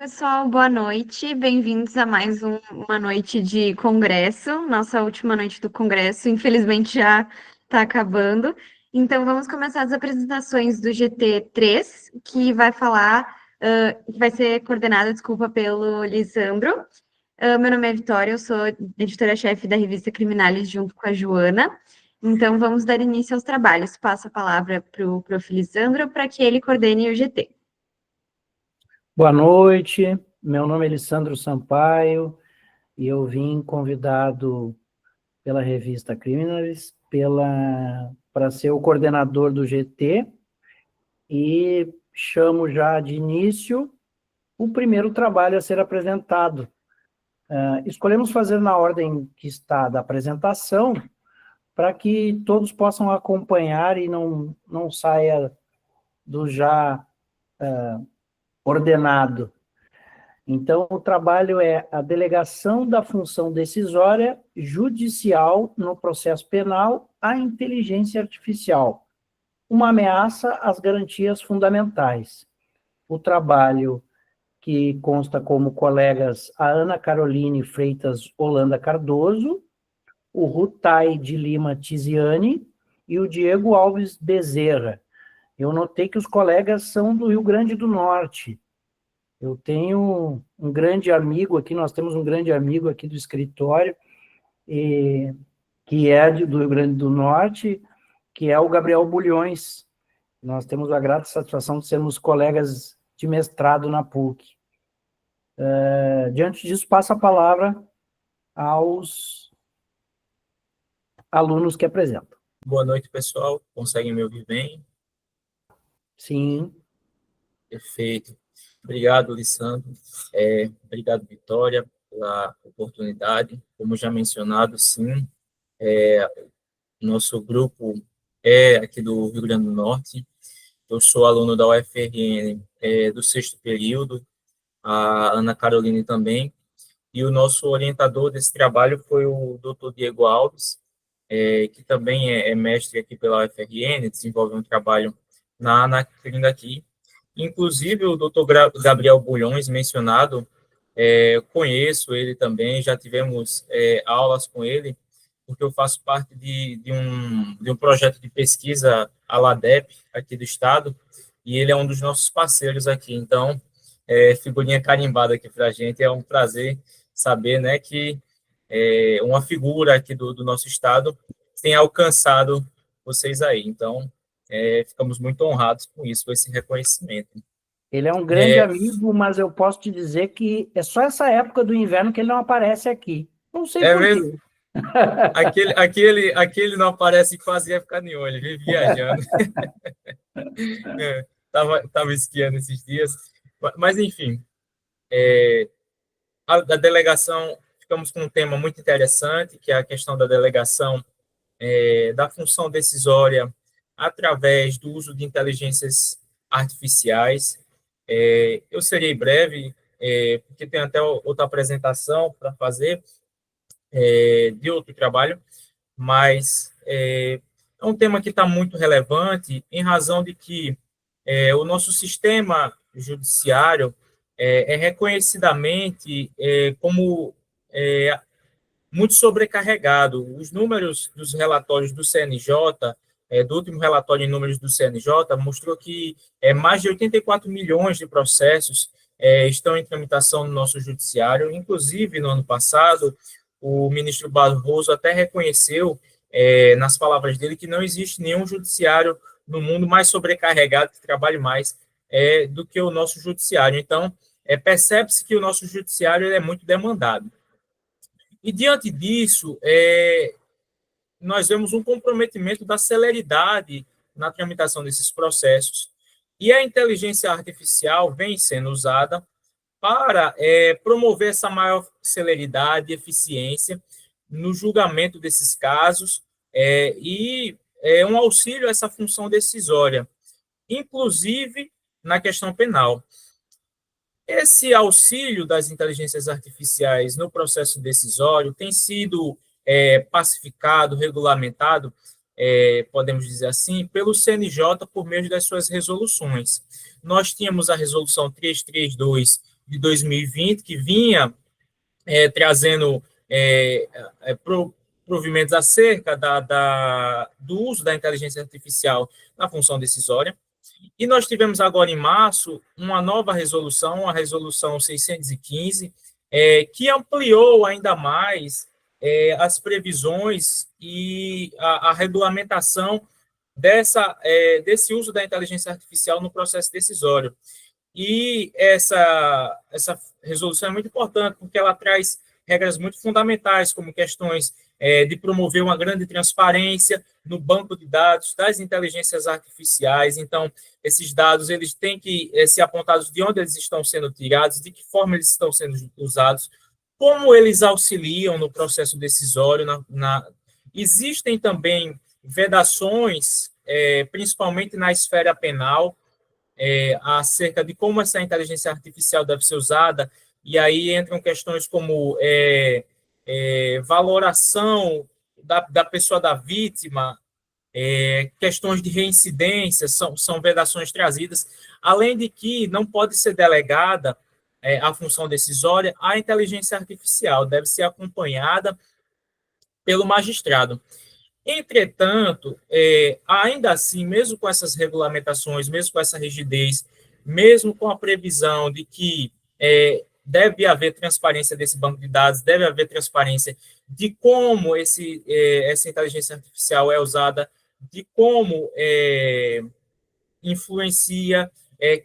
Pessoal, boa noite. Bem-vindos a mais uma noite de congresso. Nossa última noite do congresso, infelizmente, já está acabando. Então, vamos começar as apresentações do GT3, que vai falar, que vai ser coordenada, desculpa, pelo Lisandro. Meu nome é Vitória, eu sou editora-chefe da revista Criminalis, junto com a Joana. Então, vamos dar início aos trabalhos. Passo a palavra para o prof. Lisandro para que ele coordene o GT. Boa noite, meu nome é Alessandro Sampaio e eu vim convidado pela revista Criminalis para ser o coordenador do GT e chamo já de início o primeiro trabalho a ser apresentado. Escolhemos fazer na ordem que está da apresentação para que todos possam acompanhar e não saia do já ordenado. Então, o trabalho é a delegação da função decisória judicial no processo penal à inteligência artificial, uma ameaça às garantias fundamentais. O trabalho que consta como colegas a Ana Caroline Freitas Holanda Cardoso, o Rutai de Lima Tiziane e o Diego Alves Bezerra. Eu notei que os colegas são do Rio Grande do Norte. Eu tenho um grande amigo aqui, nós temos um grande amigo aqui do escritório, que é do Rio Grande do Norte, que é o Gabriel Bulhões. Nós temos a grata satisfação de sermos colegas de mestrado na PUC. Diante disso, passo a palavra aos alunos que apresentam. Boa noite, pessoal. Conseguem me ouvir bem? Sim. Perfeito. Obrigado, Lissandro. Obrigado, Vitória, pela oportunidade. Como já mencionado, sim, nosso grupo é aqui do Rio Grande do Norte. Eu sou aluno da UFRN do sexto período, a Ana Caroline também, e o nosso orientador desse trabalho foi o Dr. Diego Alves, que também é mestre aqui pela UFRN, desenvolve um trabalho na clínica aqui. Inclusive, o Dr. Gabriel Bulhões, mencionado, conheço ele também, já tivemos aulas com ele, porque eu faço parte de um projeto de pesquisa, a LADEP, aqui do estado, e ele é um dos nossos parceiros aqui. Então, figurinha carimbada aqui para a gente, é um prazer saber, né, que uma figura aqui do nosso estado tem alcançado vocês aí. Então, ficamos muito honrados com isso, com esse reconhecimento. Ele é um grande amigo, mas eu posso te dizer que é só essa época do inverno que ele não aparece aqui. Não sei por mesmo? quê. Aquele não aparece quase época nenhuma, ele vive viajando. Tava esquiando esses dias. Mas, enfim, a delegação, ficamos com um tema muito interessante, que é a questão da delegação da função decisória através do uso de inteligências artificiais. Eu serei breve, porque tem até outra apresentação para fazer de outro trabalho, mas é um tema que está muito relevante em razão de que o nosso sistema judiciário é reconhecidamente como muito sobrecarregado. Os números dos relatórios do CNJ, do último relatório em números do CNJ, mostrou que mais de 84 milhões de processos estão em tramitação no nosso judiciário. Inclusive, no ano passado, o ministro Barroso até reconheceu, nas palavras dele, que não existe nenhum judiciário no mundo mais sobrecarregado, que trabalhe mais do que o nosso judiciário. Então, percebe-se que o nosso judiciário é muito demandado. E, diante disso, nós vemos um comprometimento da celeridade na tramitação desses processos. E a inteligência artificial vem sendo usada para promover essa maior celeridade e eficiência no julgamento desses casos e um auxílio a essa função decisória, inclusive na questão penal. Esse auxílio das inteligências artificiais no processo decisório tem sido pacificado, regulamentado, podemos dizer assim, pelo CNJ por meio das suas resoluções. Nós tínhamos a resolução 332 de 2020, que vinha trazendo provimentos acerca do uso da inteligência artificial na função decisória. E nós tivemos agora, em março, uma nova resolução, a Resolução 615, que ampliou ainda mais as previsões e a regulamentação desse uso da inteligência artificial no processo decisório. E essa resolução é muito importante, porque ela traz regras muito fundamentais, como questões de promover uma grande transparência no banco de dados das inteligências artificiais. Então, esses dados eles têm que ser apontados de onde eles estão sendo tirados, de que forma eles estão sendo usados, como eles auxiliam no processo decisório. Existem também vedações, principalmente na esfera penal, acerca de como essa inteligência artificial deve ser usada, e aí entram questões como valoração da pessoa da vítima, questões de reincidência, são vedações trazidas, além de que não pode ser delegada a função decisória à inteligência artificial, deve ser acompanhada pelo magistrado. Entretanto, ainda assim, mesmo com essas regulamentações, mesmo com essa rigidez, mesmo com a previsão de que deve haver transparência desse banco de dados, deve haver transparência de como essa inteligência artificial é usada, de como influencia,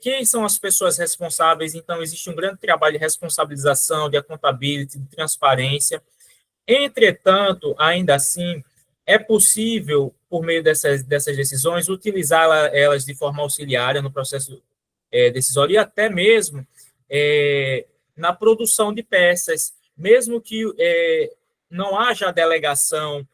quem são as pessoas responsáveis. Então, existe um grande trabalho de responsabilização, de accountability, de transparência. Entretanto, ainda assim, é possível, por meio dessas decisões, utilizar elas de forma auxiliar no processo decisório e até mesmo na produção de peças, mesmo que não haja a delegação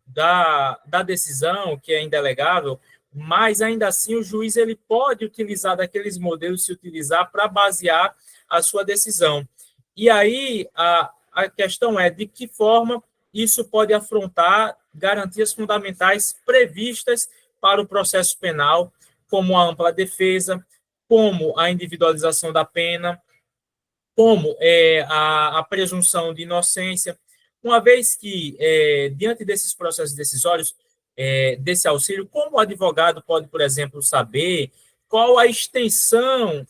da decisão, que é indelegável, mas ainda assim o juiz ele pode utilizar daqueles modelos, se utilizar para basear a sua decisão. E aí a questão é de que forma isso pode afrontar garantias fundamentais previstas para o processo penal, como a ampla defesa, como a individualização da pena, como a presunção de inocência, uma vez que, diante desses processos decisórios, desse auxílio, como o advogado pode, por exemplo, saber qual a extensão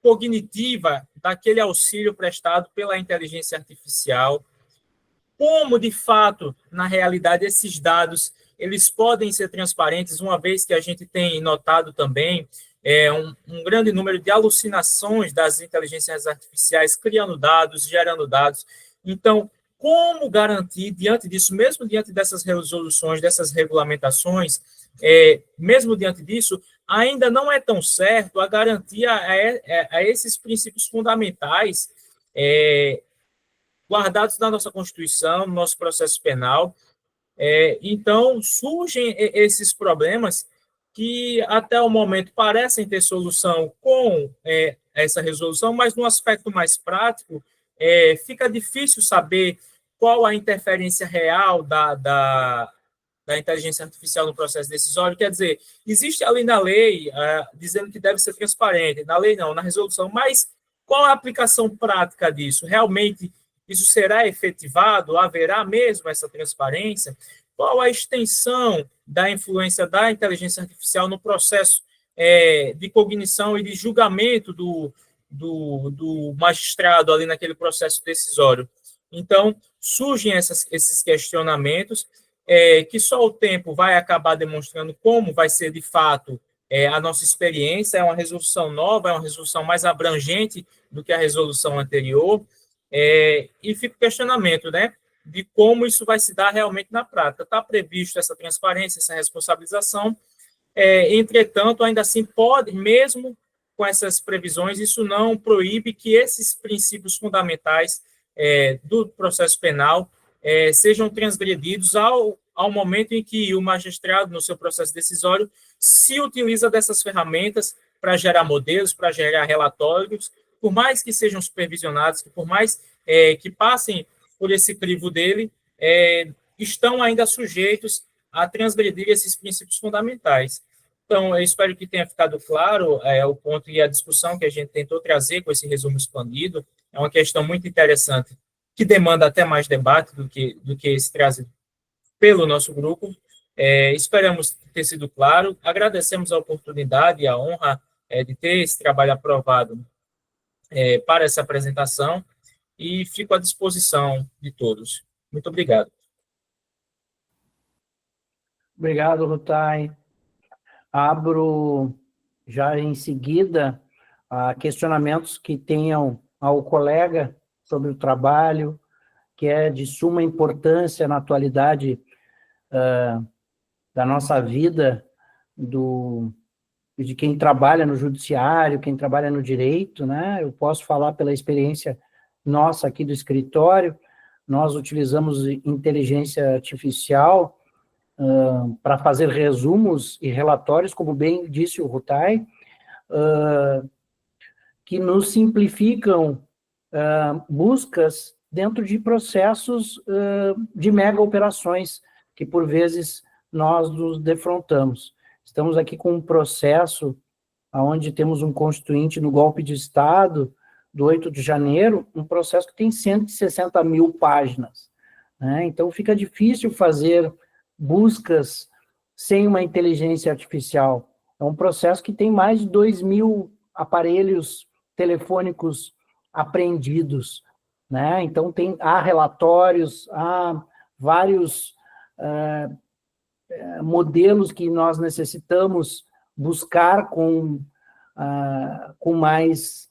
cognitiva daquele auxílio prestado pela inteligência artificial, como, de fato, na realidade, esses dados eles podem ser transparentes, uma vez que a gente tem notado também um grande número de alucinações das inteligências artificiais, criando dados, gerando dados. Então, como garantir, diante disso, mesmo diante dessas resoluções, dessas regulamentações, mesmo diante disso, ainda não é tão certo a garantia a esses princípios fundamentais guardados na nossa Constituição, no nosso processo penal. Então, surgem esses problemas que, até o momento, parecem ter solução com essa resolução, mas, no aspecto mais prático, fica difícil saber qual a interferência real da inteligência artificial no processo decisório. Quer dizer, existe ali na lei dizendo que deve ser transparente, na lei não, na resolução, mas qual a aplicação prática disso? Realmente isso será efetivado? Haverá mesmo essa transparência? Qual a extensão da influência da inteligência artificial no processo de cognição e de julgamento do magistrado ali naquele processo decisório? Então, surgem esses questionamentos que só o tempo vai acabar demonstrando como vai ser, de fato, a nossa experiência. É uma resolução nova, é uma resolução mais abrangente do que a resolução anterior, e fica o questionamento, né, de como isso vai se dar realmente na prática. Está previsto essa transparência, essa responsabilização, entretanto, ainda assim, pode, mesmo com essas previsões, isso não proíbe que esses princípios fundamentais do processo penal sejam transgredidos ao momento em que o magistrado, no seu processo decisório, se utiliza dessas ferramentas para gerar modelos, para gerar relatórios, por mais que sejam supervisionados, por mais que passem por esse crivo dele, estão ainda sujeitos a transgredir esses princípios fundamentais. Então, eu espero que tenha ficado claro o ponto e a discussão que a gente tentou trazer com esse resumo expandido. É uma questão muito interessante, que demanda até mais debate do que esse trazido pelo nosso grupo. Esperamos ter sido claro. Agradecemos a oportunidade e a honra de ter esse trabalho aprovado para essa apresentação e fico à disposição de todos. Muito obrigado. Obrigado, Rutai. Abro já em seguida questionamentos que tenham ao colega sobre o trabalho, que é de suma importância na atualidade da nossa vida, de quem trabalha no judiciário, quem trabalha no direito, né? Eu posso falar pela experiência nossa aqui do escritório. Nós utilizamos inteligência artificial para fazer resumos e relatórios, como bem disse o Rutai, que nos simplificam buscas dentro de processos de mega operações, que por vezes nós nos defrontamos. Estamos aqui com um processo onde temos um constituinte no golpe de Estado do 8 de janeiro, um processo que tem 160 mil páginas, né? Então fica difícil fazer buscas sem uma inteligência artificial. É um processo que tem mais de 2.000 aparelhos telefônicos apreendidos, né? Então há relatórios, há vários modelos que nós necessitamos buscar com mais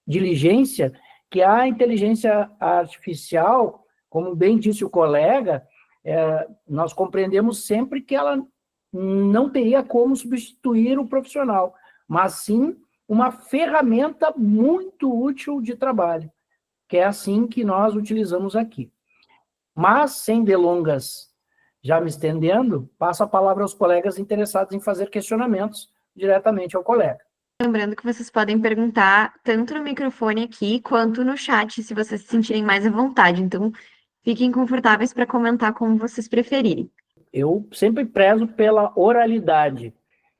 diligência, que a inteligência artificial, como bem disse o colega, nós compreendemos sempre que ela não teria como substituir o profissional, mas sim uma ferramenta muito útil de trabalho, que é assim que nós utilizamos aqui. Mas, sem delongas, já me estendendo, passo a palavra aos colegas interessados em fazer questionamentos diretamente ao colega. Lembrando que vocês podem perguntar tanto no microfone aqui, quanto no chat, se vocês se sentirem mais à vontade. Então, fiquem confortáveis para comentar como vocês preferirem. Eu sempre prezo pela oralidade,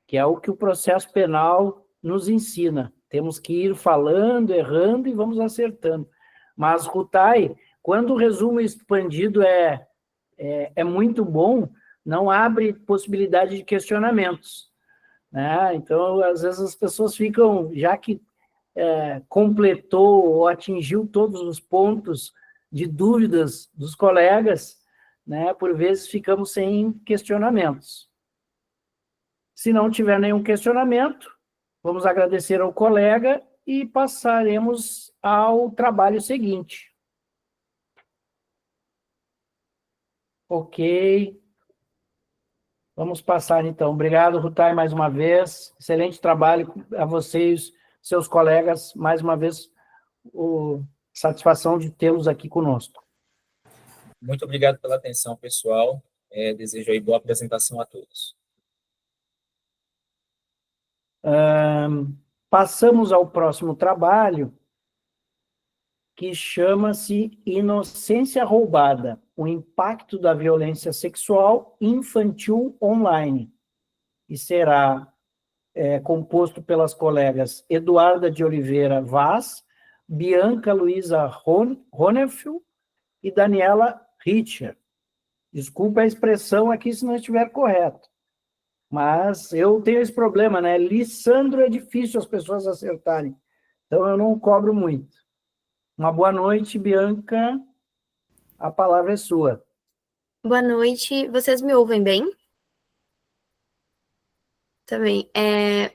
que é o que o processo penal nos ensina. Temos que ir falando, errando e vamos acertando. Mas, Rutai, quando o resumo expandido é muito bom, não abre possibilidade de questionamentos, né? Então, às vezes as pessoas ficam, já que completou ou atingiu todos os pontos de dúvidas dos colegas, né, por vezes ficamos sem questionamentos. Se não tiver nenhum questionamento, vamos agradecer ao colega e passaremos ao trabalho seguinte. Ok. Vamos passar, então. Obrigado, Rutai, mais uma vez. Excelente trabalho a vocês, seus colegas. Mais uma vez, satisfação de tê-los aqui conosco. Muito obrigado pela atenção, pessoal. Desejo aí boa apresentação a todos. Passamos ao próximo trabalho, que chama-se Inocência Roubada, o impacto da violência sexual infantil online. E será composto pelas colegas Eduarda de Oliveira Vaz, Bianca Luiza Ronefil e Daniela Richer. Desculpa a expressão aqui se não estiver correto, mas eu tenho esse problema, né? Lissandro é difícil as pessoas acertarem, então eu não cobro muito. Uma boa noite, Bianca. A palavra é sua. Boa noite. Vocês me ouvem bem? Também.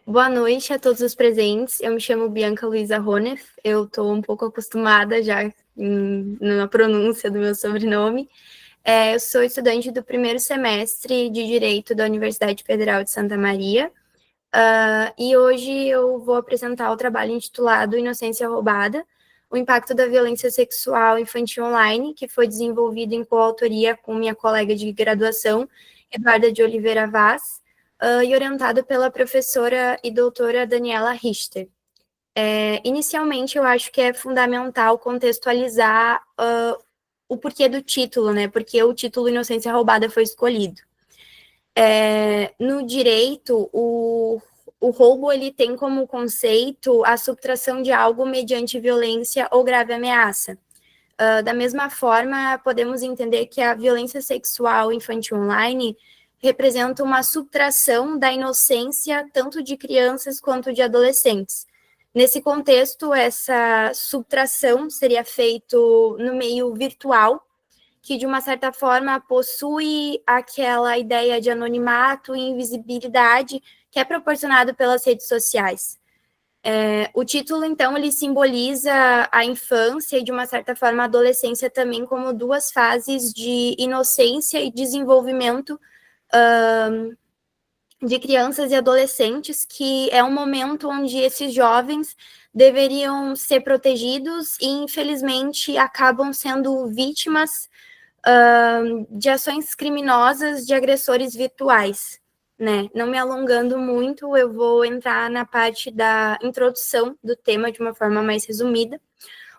Boa noite a todos os presentes. Eu me chamo Bianca Luiza Ronef. Eu estou um pouco acostumada já na pronúncia do meu sobrenome. Eu sou estudante do primeiro semestre de Direito da Universidade Federal de Santa Maria. E hoje eu vou apresentar o trabalho intitulado Inocência Roubada, o impacto da violência sexual infantil online, que foi desenvolvido em coautoria com minha colega de graduação, Eduarda de Oliveira Vaz, e orientado pela professora e doutora Daniela Richter. Inicialmente, eu acho que é fundamental contextualizar o porquê do título, né? Porque o título Inocência Roubada foi escolhido. No direito, o roubo ele tem como conceito a subtração de algo mediante violência ou grave ameaça. Da mesma forma, podemos entender que a violência sexual infantil online representa uma subtração da inocência tanto de crianças quanto de adolescentes. Nesse contexto, essa subtração seria feita no meio virtual, que de uma certa forma possui aquela ideia de anonimato e invisibilidade que é proporcionado pelas redes sociais. O título, então, ele simboliza a infância e, de uma certa forma, a adolescência também como duas fases de inocência e desenvolvimento de crianças e adolescentes, que é um momento onde esses jovens deveriam ser protegidos e, infelizmente, acabam sendo vítimas de ações criminosas de agressores virtuais, né? Não me alongando muito, eu vou entrar na parte da introdução do tema de uma forma mais resumida.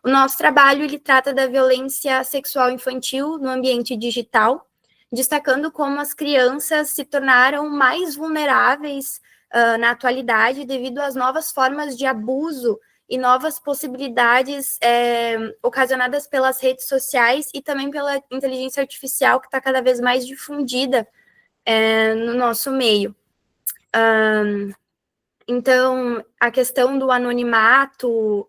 O nosso trabalho, ele trata da violência sexual infantil no ambiente digital, destacando como as crianças se tornaram mais vulneráveis na atualidade devido às novas formas de abuso e novas possibilidades ocasionadas pelas redes sociais e também pela inteligência artificial, que está cada vez mais difundida no nosso meio. Então, a questão do anonimato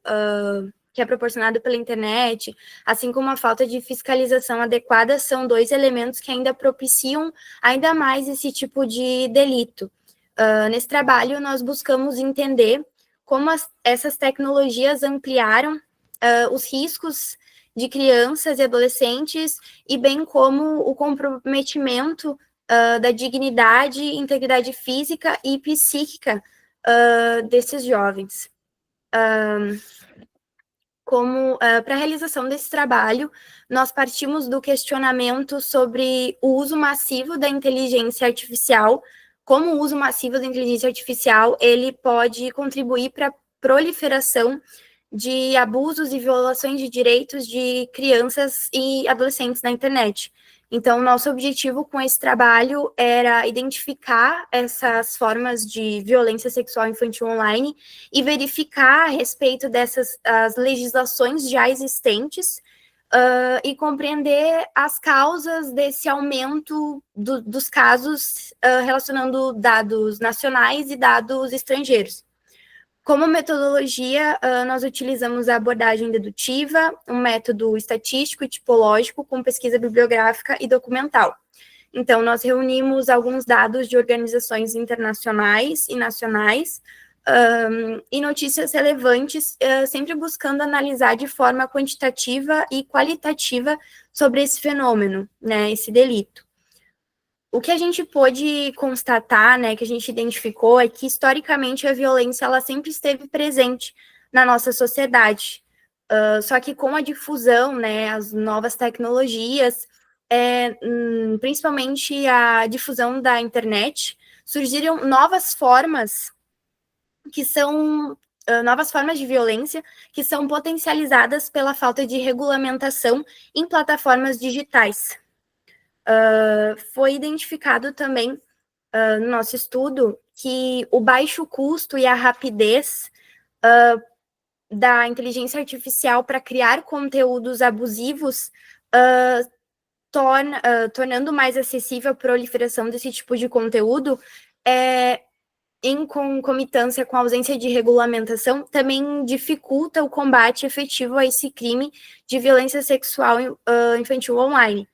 que é proporcionado pela internet, assim como a falta de fiscalização adequada, são dois elementos que ainda propiciam ainda mais esse tipo de delito. Nesse trabalho, nós buscamos entender como essas tecnologias ampliaram os riscos de crianças e adolescentes, e bem como o comprometimento da dignidade, integridade física e psíquica desses jovens. Para a realização desse trabalho, nós partimos do questionamento sobre o uso massivo da inteligência artificial, como o uso massivo da inteligência artificial ele pode contribuir para a proliferação de abusos e violações de direitos de crianças e adolescentes na internet. Então, nosso objetivo com esse trabalho era identificar essas formas de violência sexual infantil online e verificar a respeito dessas as legislações já existentes e compreender as causas desse aumento dos casos relacionando dados nacionais e dados estrangeiros. Como metodologia, nós utilizamos a abordagem dedutiva, um método estatístico e tipológico com pesquisa bibliográfica e documental. Então, nós reunimos alguns dados de organizações internacionais e nacionais e notícias relevantes, sempre buscando analisar de forma quantitativa e qualitativa sobre esse fenômeno, né, esse delito. O que a gente pôde constatar, né, que a gente identificou, é que, historicamente, a violência ela sempre esteve presente na nossa sociedade. Só que com a difusão, né, as novas tecnologias, principalmente a difusão da internet, surgiram novas formas que são novas formas de violência que são potencializadas pela falta de regulamentação em plataformas digitais. Foi identificado também no nosso estudo que o baixo custo e a rapidez da inteligência artificial para criar conteúdos abusivos tornando mais acessível a proliferação desse tipo de conteúdo, em concomitância com a ausência de regulamentação, também dificulta o combate efetivo a esse crime de violência sexual infantil online.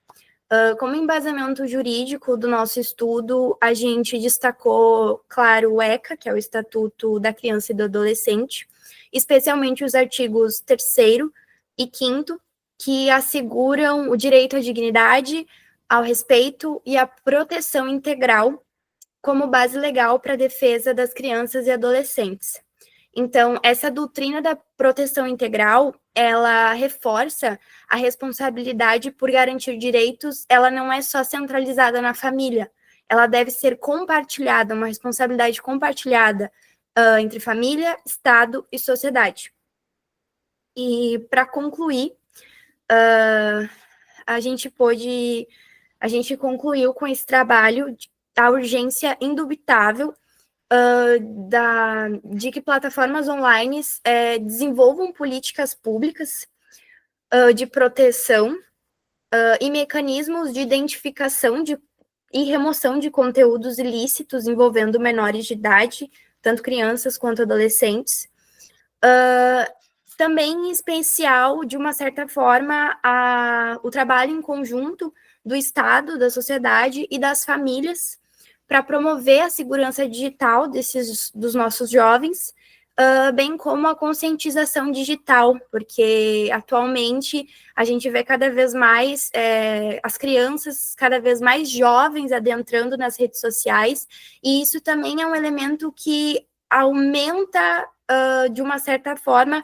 Como embasamento jurídico do nosso estudo, a gente destacou, claro, o ECA, que é o Estatuto da Criança e do Adolescente, especialmente os artigos 3º e 5º, que asseguram o direito à dignidade, ao respeito e à proteção integral como base legal para a defesa das crianças e adolescentes. Então, essa doutrina da proteção integral, ela reforça a responsabilidade por garantir direitos, ela não é só centralizada na família, ela deve ser compartilhada, uma responsabilidade compartilhada entre família, Estado e sociedade. E, para concluir, a gente concluiu com esse trabalho a urgência indubitável de que plataformas online desenvolvam políticas públicas de proteção e mecanismos de identificação e remoção de conteúdos ilícitos envolvendo menores de idade, tanto crianças quanto adolescentes. Também, em especial, de uma certa forma, o trabalho em conjunto do Estado, da sociedade e das famílias para promover a segurança digital dos nossos jovens, bem como a conscientização digital, porque atualmente a gente vê cada vez mais as crianças cada vez mais jovens adentrando nas redes sociais, e isso também é um elemento que aumenta, de uma certa forma,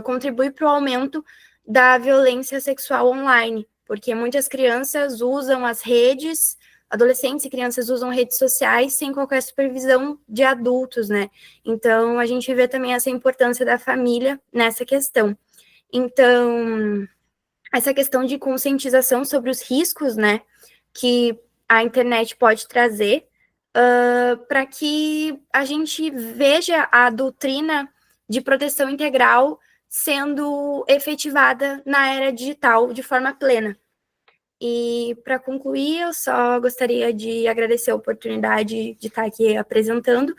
contribui para o aumento da violência sexual online, porque muitas crianças usam as redes, adolescentes e crianças usam redes sociais sem qualquer supervisão de adultos, né? Então, a gente vê também essa importância da família nessa questão. Então, essa questão de conscientização sobre os riscos, né, que a internet pode trazer, para que a gente veja a doutrina de proteção integral sendo efetivada na era digital de forma plena. E, para concluir, eu só gostaria de agradecer a oportunidade de estar aqui apresentando,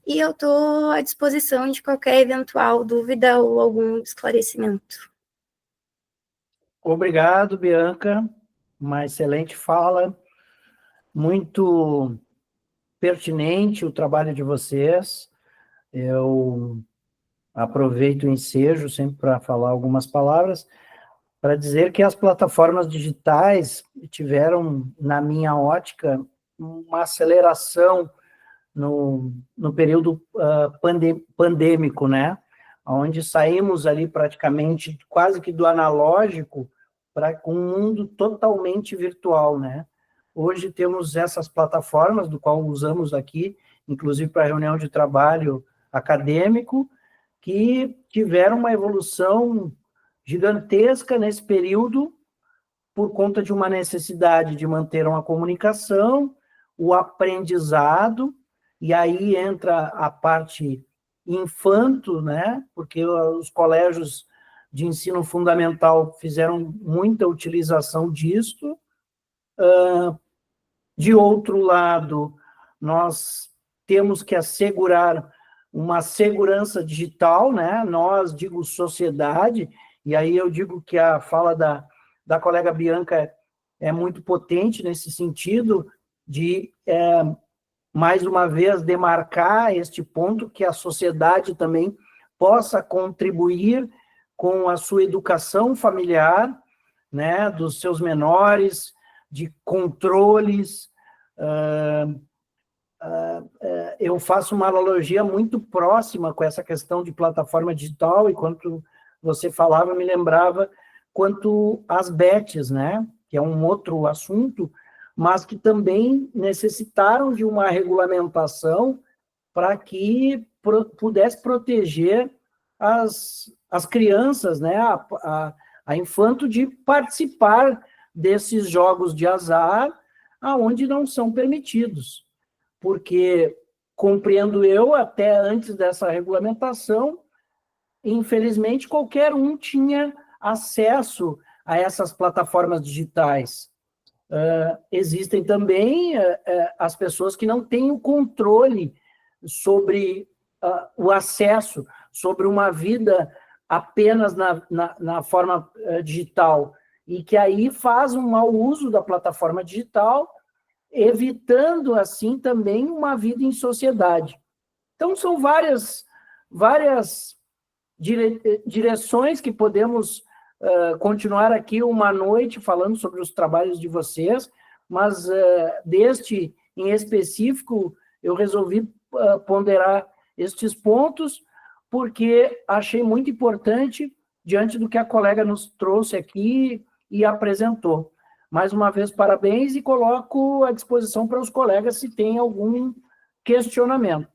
e eu estou à disposição de qualquer eventual dúvida ou algum esclarecimento. Obrigado, Bianca. Uma excelente fala, muito pertinente o trabalho de vocês. Eu aproveito o ensejo sempre para falar algumas palavras, para dizer que as plataformas digitais tiveram, na minha ótica, uma aceleração no período pandêmico, né? Onde saímos ali praticamente quase que do analógico para um mundo totalmente virtual, né? Hoje temos essas plataformas, do qual usamos aqui, inclusive para reunião de trabalho acadêmico, que tiveram uma evolução gigantesca nesse período, por conta de uma necessidade de manter uma comunicação, o aprendizado, e aí entra a parte infanto, né? Porque os colégios de ensino fundamental fizeram muita utilização disso. De outro lado, nós temos que assegurar uma segurança digital, né? Nós, digo sociedade, e aí eu digo que a fala da colega Bianca é muito potente nesse sentido de, mais uma vez, demarcar este ponto que a sociedade também possa contribuir com a sua educação familiar, né, dos seus menores, de controles. Eu faço uma analogia muito próxima com essa questão de plataforma digital, e quando você falava, me lembrava quanto às bets, né, que é um outro assunto, mas que também necessitaram de uma regulamentação para que pudesse proteger as crianças, né, a infanto de participar desses jogos de azar aonde não são permitidos. Porque, compreendo eu, até antes dessa regulamentação, infelizmente, qualquer um tinha acesso a essas plataformas digitais. Existem também as pessoas que não têm o controle sobre o acesso, sobre uma vida apenas na forma digital, e que aí faz um mau uso da plataforma digital, evitando, assim, também uma vida em sociedade. Então, são várias direções que podemos continuar aqui uma noite falando sobre os trabalhos de vocês, mas deste em específico eu resolvi ponderar estes pontos, porque achei muito importante diante do que a colega nos trouxe aqui e apresentou. Mais uma vez, parabéns, e coloco à disposição para os colegas se tem algum questionamento.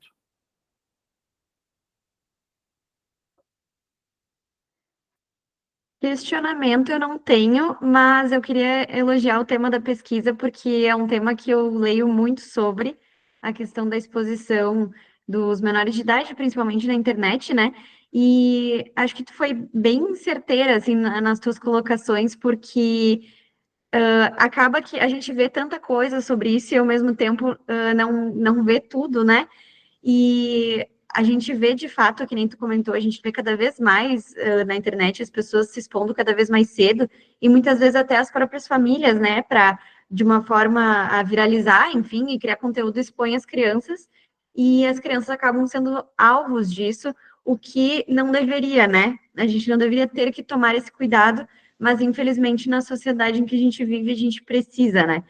Questionamento eu não tenho, mas eu queria elogiar o tema da pesquisa, porque é um tema que eu leio muito sobre, a questão da exposição dos menores de idade, principalmente na internet, né? E acho que tu foi bem certeira, assim, nas tuas colocações, porque acaba que a gente vê tanta coisa sobre isso e, ao mesmo tempo, não vê tudo, né? E a gente vê, de fato, que nem tu comentou, a gente vê cada vez mais na internet as pessoas se expondo cada vez mais cedo, e muitas vezes até as próprias famílias, né, para, de uma forma a viralizar, enfim, e criar conteúdo, expõe as crianças, e as crianças acabam sendo alvos disso, o que não deveria, né? A gente não deveria ter que tomar esse cuidado, mas infelizmente na sociedade em que a gente vive, a gente precisa, né?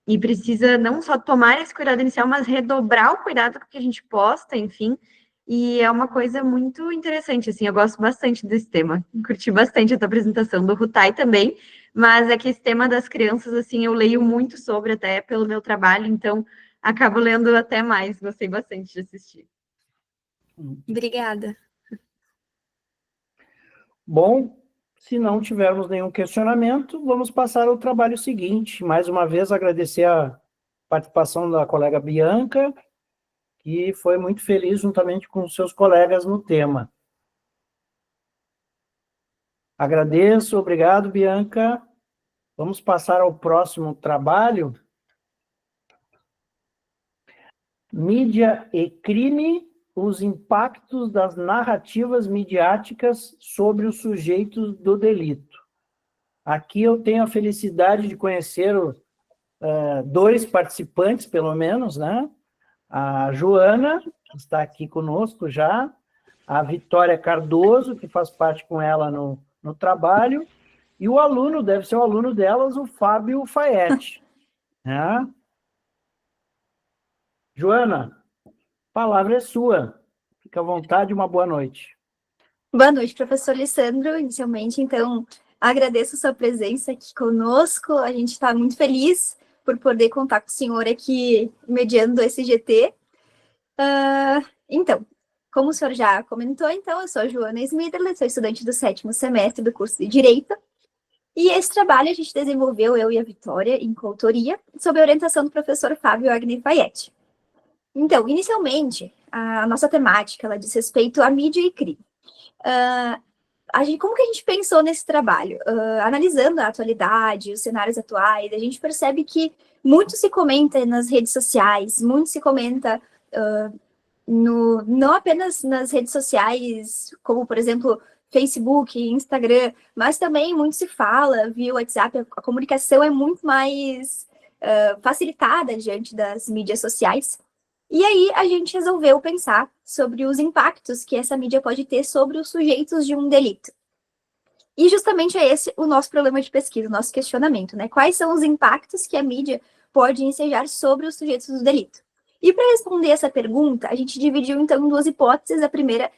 E precisa não só tomar esse cuidado inicial, mas redobrar o cuidado que a gente posta, enfim. E é uma coisa muito interessante, assim, eu gosto bastante desse tema. Curti bastante a tua apresentação do Rutai também, mas é que esse tema das crianças, assim, eu leio muito sobre até pelo meu trabalho, então acabo lendo até mais, gostei bastante de assistir. Obrigada. Bom, se não tivermos nenhum questionamento, vamos passar ao trabalho seguinte. Mais uma vez, agradecer a participação da colega Bianca, que foi muito feliz juntamente com seus colegas no tema. Agradeço, obrigado, Bianca. Vamos passar ao próximo trabalho. Mídia e crime, os impactos das narrativas midiáticas sobre os sujeitos do delito. Aqui eu tenho a felicidade de conhecer dois participantes, pelo menos, né? A Joana, que está aqui conosco já, a Vitória Cardoso, que faz parte com ela no trabalho, e o aluno, deve ser o aluno delas, o Fábio Faete. Né? Joana, a palavra é sua. Fica à vontade, uma boa noite. Boa noite, professor Alessandro. Inicialmente, então, agradeço a sua presença aqui conosco. A gente está muito feliz por poder contar com o senhor aqui mediando esse GT. Então, como o senhor já comentou, então, eu sou a Joana Smidler, sou estudante do 7º semestre do curso de Direito. E esse trabalho a gente desenvolveu, eu e a Vitória, em coautoria, sob a orientação do professor Fábio Agni Faete. Então, inicialmente, a nossa temática, ela diz respeito à mídia e crime. Como que a gente pensou nesse trabalho? Analisando a atualidade, os cenários atuais, a gente percebe que muito se comenta nas redes sociais, muito se comenta não apenas nas redes sociais, como, por exemplo, Facebook, Instagram, mas também muito se fala via WhatsApp, a comunicação é muito mais facilitada diante das mídias sociais. E aí a gente resolveu pensar sobre os impactos que essa mídia pode ter sobre os sujeitos de um delito. E justamente é esse o nosso problema de pesquisa, o nosso questionamento, né? Quais são os impactos que a mídia pode ensejar sobre os sujeitos do delito? E para responder essa pergunta, a gente dividiu então em duas hipóteses. A primeira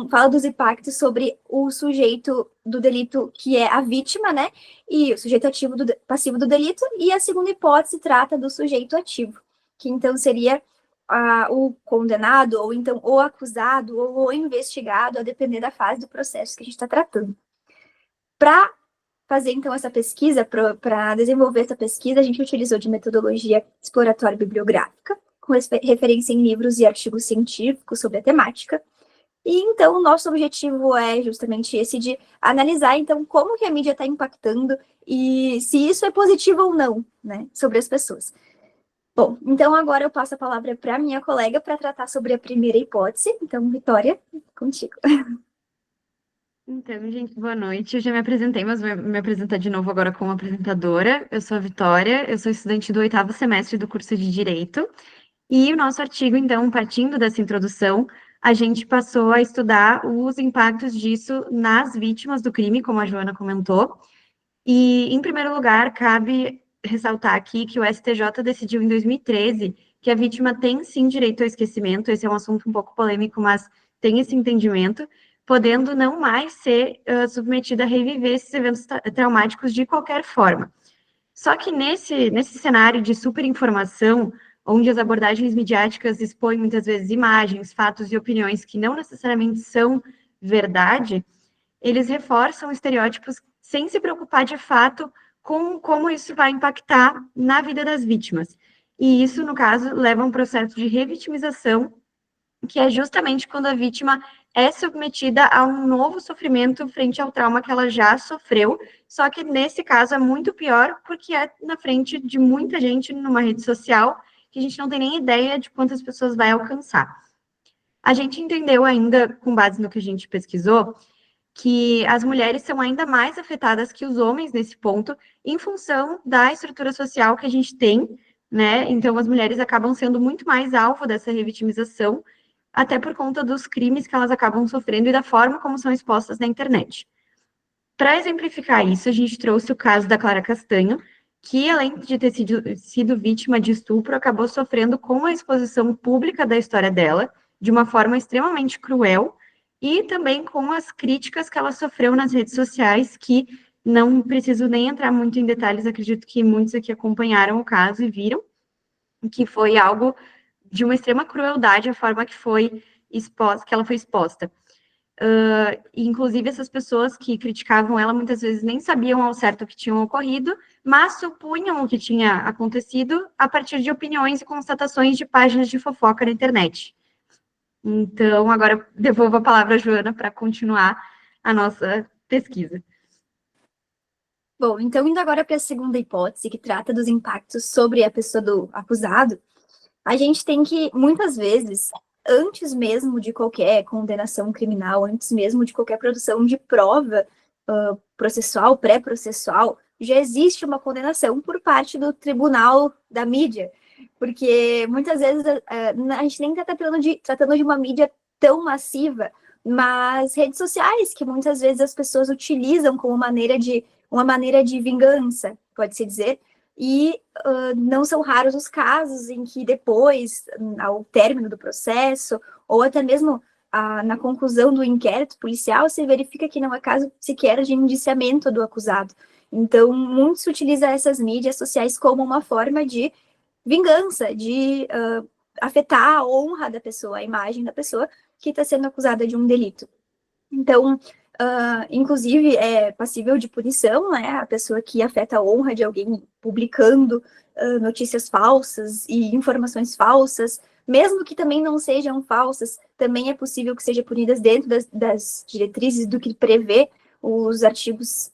fala dos impactos sobre o sujeito do delito, que é a vítima, né? E o sujeito ativo passivo do delito. E a segunda hipótese trata do sujeito ativo, que então seria o condenado, ou então o acusado, ou o investigado, a depender da fase do processo que a gente está tratando. Para fazer, então, essa pesquisa, para desenvolver essa pesquisa, a gente utilizou de metodologia exploratória bibliográfica, com referência em livros e artigos científicos sobre a temática. E, então, o nosso objetivo é justamente esse de analisar, então, como que a mídia está impactando e se isso é positivo ou não, né, sobre as pessoas. Bom, então agora eu passo a palavra para a minha colega para tratar sobre a primeira hipótese. Então, Vitória, contigo. Então, gente, boa noite. Eu já me apresentei, mas vou me apresentar de novo agora como apresentadora. Eu sou a Vitória, eu sou estudante do 8º semestre do curso de Direito. E o nosso artigo, então, partindo dessa introdução, a gente passou a estudar os impactos disso nas vítimas do crime, como a Joana comentou. E, em primeiro lugar, cabe ressaltar aqui que o STJ decidiu em 2013 que a vítima tem, sim, direito ao esquecimento. Esse é um assunto um pouco polêmico, mas tem esse entendimento, podendo não mais ser submetida a reviver esses eventos traumáticos de qualquer forma. Só que nesse cenário de superinformação, onde as abordagens midiáticas expõem muitas vezes imagens, fatos e opiniões que não necessariamente são verdade, eles reforçam estereótipos sem se preocupar de fato com como isso vai impactar na vida das vítimas. E isso, no caso, leva a um processo de revitimização, que é justamente quando a vítima é submetida a um novo sofrimento frente ao trauma que ela já sofreu, só que nesse caso é muito pior, porque é na frente de muita gente numa rede social, que a gente não tem nem ideia de quantas pessoas vai alcançar. A gente entendeu ainda, com base no que a gente pesquisou, que as mulheres são ainda mais afetadas que os homens nesse ponto, em função da estrutura social que a gente tem, né? Então, as mulheres acabam sendo muito mais alvo dessa revitimização, até por conta dos crimes que elas acabam sofrendo e da forma como são expostas na internet. Para exemplificar isso, a gente trouxe o caso da Clara Castanho, que, além de ter sido vítima de estupro, acabou sofrendo com a exposição pública da história dela, de uma forma extremamente cruel, e também com as críticas que ela sofreu nas redes sociais, que não preciso nem entrar muito em detalhes, acredito que muitos aqui acompanharam o caso e viram, que foi algo de uma extrema crueldade a forma que foi exposta, que ela foi exposta. Inclusive, essas pessoas que criticavam ela muitas vezes nem sabiam ao certo o que tinha ocorrido, mas supunham o que tinha acontecido a partir de opiniões e constatações de páginas de fofoca na internet. Então, agora devolvo a palavra à Joana para continuar a nossa pesquisa. Bom, então indo agora para a segunda hipótese, que trata dos impactos sobre a pessoa do acusado, a gente tem que, muitas vezes, antes mesmo de qualquer condenação criminal, antes mesmo de qualquer produção de prova processual, pré-processual, já existe uma condenação por parte do tribunal da mídia, porque muitas vezes a gente nem está tratando de uma mídia tão massiva, mas redes sociais, que muitas vezes as pessoas utilizam como uma maneira de vingança, pode-se dizer, e não são raros os casos em que depois, ao término do processo, ou até mesmo na conclusão do inquérito policial, se verifica que não é caso sequer de indiciamento do acusado. Então, muito se utiliza essas mídias sociais como uma forma de vingança, de afetar a honra da pessoa, a imagem da pessoa que está sendo acusada de um delito. Então, inclusive, é passível de punição, né, a pessoa que afeta a honra de alguém publicando notícias falsas e informações falsas, mesmo que também não sejam falsas, também é possível que sejam punidas dentro das diretrizes do que prevê os artigos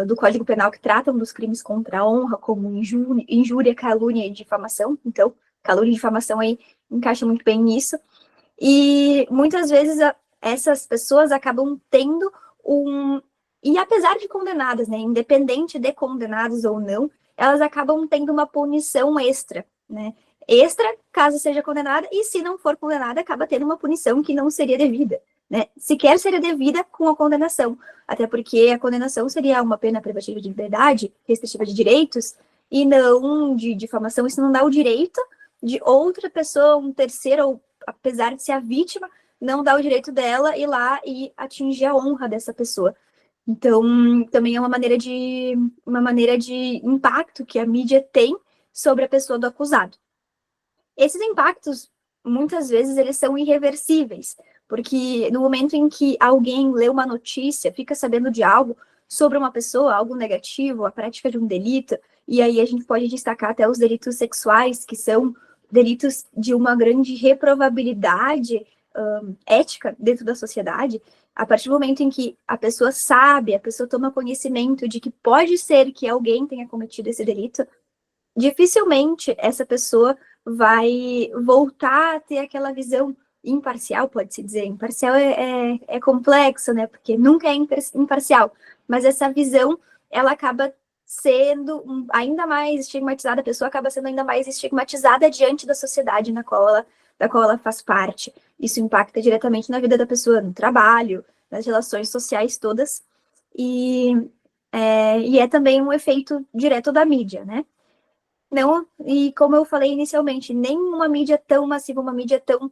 do Código Penal que tratam dos crimes contra a honra, como injúria, calúnia e difamação. Então, calúnia e difamação aí encaixa muito bem nisso. E muitas vezes essas pessoas acabam tendo e apesar de condenadas, né, independente de condenadas ou não, elas acabam tendo uma punição extra, né, extra caso seja condenada, e se não for condenada, acaba tendo uma punição que não seria devida, né, sequer seria devida com a condenação, até porque a condenação seria uma pena privativa de liberdade, restritiva de direitos, e não de difamação. Isso não dá o direito de outra pessoa, um terceiro, ou apesar de ser a vítima, não dá o direito dela ir lá e atingir a honra dessa pessoa. Então, também é uma maneira de impacto que a mídia tem sobre a pessoa do acusado. Esses impactos, muitas vezes, eles são irreversíveis, porque no momento em que alguém lê uma notícia, fica sabendo de algo sobre uma pessoa, algo negativo, a prática de um delito, e aí a gente pode destacar até os delitos sexuais, que são delitos de uma grande reprovabilidade ética dentro da sociedade. A partir do momento em que a pessoa sabe, a pessoa toma conhecimento de que pode ser que alguém tenha cometido esse delito, dificilmente essa pessoa vai voltar a ter aquela visão imparcial, pode-se dizer. Imparcial é complexo, né? Porque nunca é imparcial. Mas essa visão, ela acaba sendo ainda mais estigmatizada, a pessoa acaba sendo ainda mais estigmatizada diante da sociedade da qual ela faz parte. Isso impacta diretamente na vida da pessoa, no trabalho, nas relações sociais todas, e é também um efeito direto da mídia, né? Não, e como eu falei inicialmente, nem uma mídia tão massiva, uma mídia tão...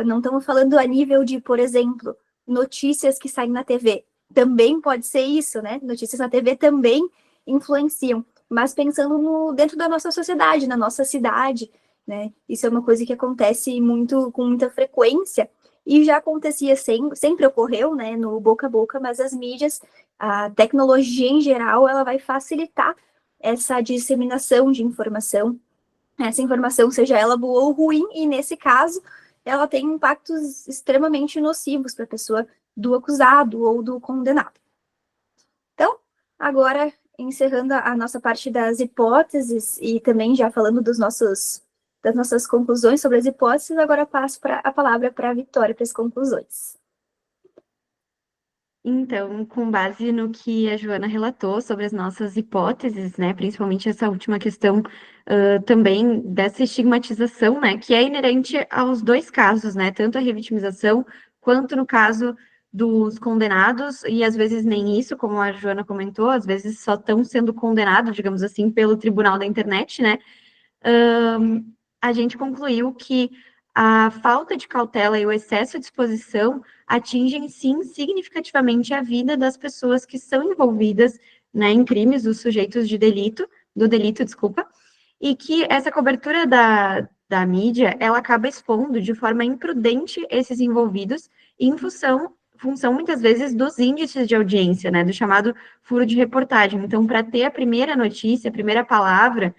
não estamos falando a nível de, por exemplo, notícias que saem na TV. Também pode ser isso, né? Notícias na TV também influenciam, mas pensando dentro da nossa sociedade, na nossa cidade, né? Isso é uma coisa que acontece com muita frequência, e já acontecia, sempre ocorreu, né, no boca a boca, mas as mídias, a tecnologia em geral, ela vai facilitar essa disseminação de informação, essa informação, seja ela boa ou ruim, e nesse caso, ela tem impactos extremamente nocivos para a pessoa do acusado ou do condenado. Então, agora, encerrando a nossa parte das hipóteses e também já falando das nossas conclusões sobre as hipóteses, agora passo a palavra para a Vitória para as conclusões. Então, com base no que a Joana relatou sobre as nossas hipóteses, né, principalmente essa última questão também dessa estigmatização, né, que é inerente aos dois casos, né, tanto a revitimização quanto no caso dos condenados, e às vezes nem isso, como a Joana comentou, às vezes só estão sendo condenados, digamos assim, pelo tribunal da internet, né, a gente concluiu que a falta de cautela e o excesso de exposição atingem, sim, significativamente a vida das pessoas que são envolvidas, né, em crimes, dos sujeitos do delito, e que essa cobertura da mídia, ela acaba expondo de forma imprudente esses envolvidos em função muitas vezes dos índices de audiência, né, do chamado furo de reportagem. Então, para ter a primeira notícia, a primeira palavra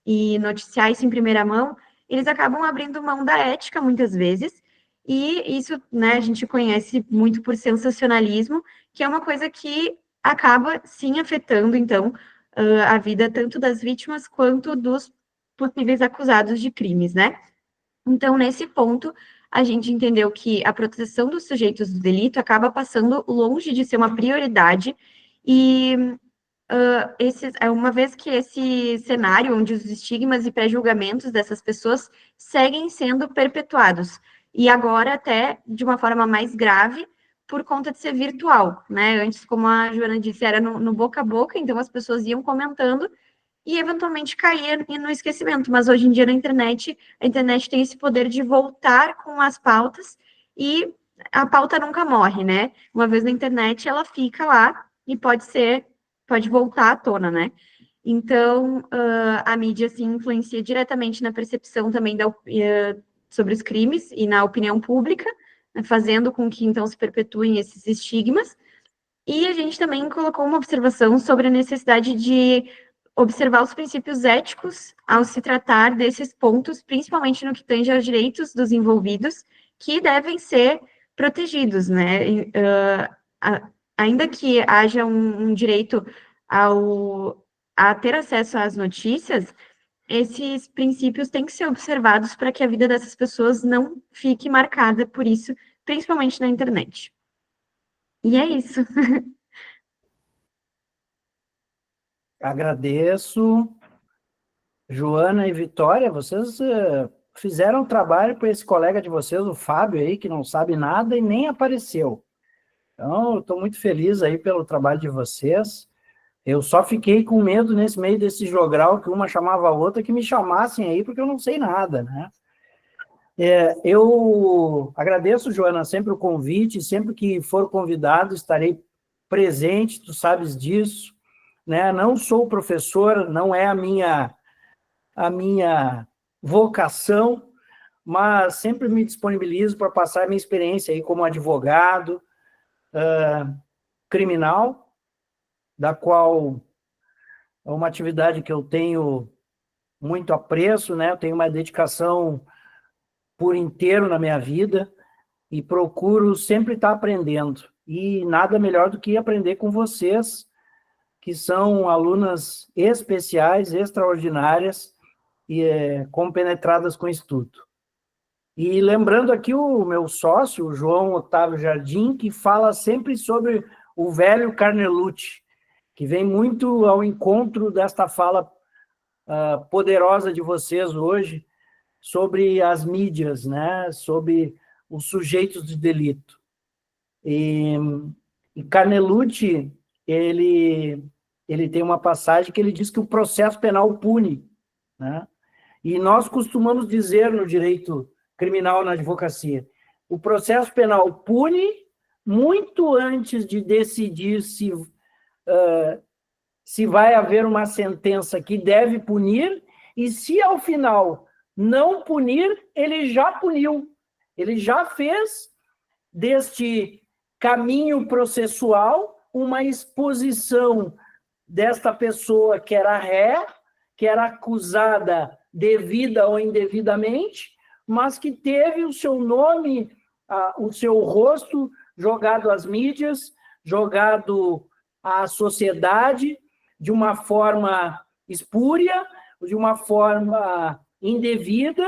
e noticiar isso em primeira mão, eles acabam abrindo mão da ética muitas vezes, e isso, né, a gente conhece muito por sensacionalismo, que é uma coisa que acaba, sim, afetando, então, a vida tanto das vítimas quanto dos possíveis acusados de crimes, né? Então, nesse ponto, a gente entendeu que a proteção dos sujeitos do delito acaba passando longe de ser uma prioridade, e uma vez que esse cenário onde os estigmas e pré-julgamentos dessas pessoas seguem sendo perpetuados, e agora até de uma forma mais grave, por conta de ser virtual, né? Antes, como a Joana disse, era no boca a boca, então as pessoas iam comentando e eventualmente caía no esquecimento, mas hoje em dia a internet tem esse poder de voltar com as pautas, e a pauta nunca morre, né? Uma vez na internet, ela fica lá e pode voltar à tona, né? Então, a mídia, assim, influencia diretamente na percepção também sobre os crimes e na opinião pública, né, fazendo com que, então, se perpetuem esses estigmas. E a gente também colocou uma observação sobre a necessidade de observar os princípios éticos ao se tratar desses pontos, principalmente no que tange aos direitos dos envolvidos, que devem ser protegidos, né? Ainda que haja um direito a ter acesso às notícias, esses princípios têm que ser observados para que a vida dessas pessoas não fique marcada por isso, principalmente na internet. E é isso. Agradeço. Joana e Vitória, vocês fizeram um trabalho para esse colega de vocês, o Fábio, aí, que não sabe nada e nem apareceu. Então, eu estou muito feliz aí pelo trabalho de vocês. Eu só fiquei com medo nesse meio desse jogral, que uma chamava a outra, que me chamassem aí, porque eu não sei nada, né? Eu agradeço, Joana, sempre o convite, sempre que for convidado, estarei presente, tu sabes disso, né? Não sou professor, não é a minha vocação, mas sempre me disponibilizo para passar a minha experiência aí como advogado criminal, da qual é uma atividade que eu tenho muito apreço, né? Eu tenho uma dedicação por inteiro na minha vida e procuro sempre estar aprendendo. E nada melhor do que aprender com vocês, que são alunas especiais, extraordinárias e compenetradas com estudo. E lembrando aqui o meu sócio, o João Otávio Jardim, que fala sempre sobre o velho Carnelucci, que vem muito ao encontro desta fala poderosa de vocês hoje sobre as mídias, né? Sobre os sujeitos de delito. E Carnelucci, ele tem uma passagem que ele diz que o processo penal pune, né? E nós costumamos dizer no direito criminal, na advocacia, o processo penal pune muito antes de decidir se vai haver uma sentença que deve punir, e se ao final não punir, ele já puniu, ele já fez deste caminho processual, uma exposição desta pessoa que era ré, que era acusada devida ou indevidamente, mas que teve o seu nome, o seu rosto jogado às mídias, jogado à sociedade de uma forma espúria, de uma forma indevida,